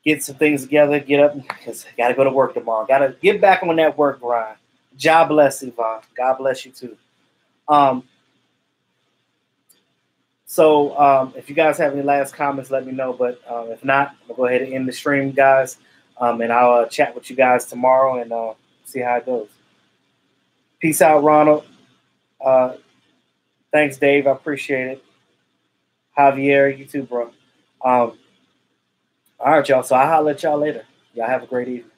get some things together, get up, because I got to go to work tomorrow. Got to get back on that work grind. God bless, Yvonne. God bless you, too. So if you guys have any last comments, let me know. But if not, I'll go ahead and end the stream, guys. And I'll chat with you guys tomorrow and see how it goes. Peace out, Ronald. Thanks, Dave. I appreciate it. Javier, you too, bro. All right, y'all. So I'll holler at y'all later. Y'all have a great evening.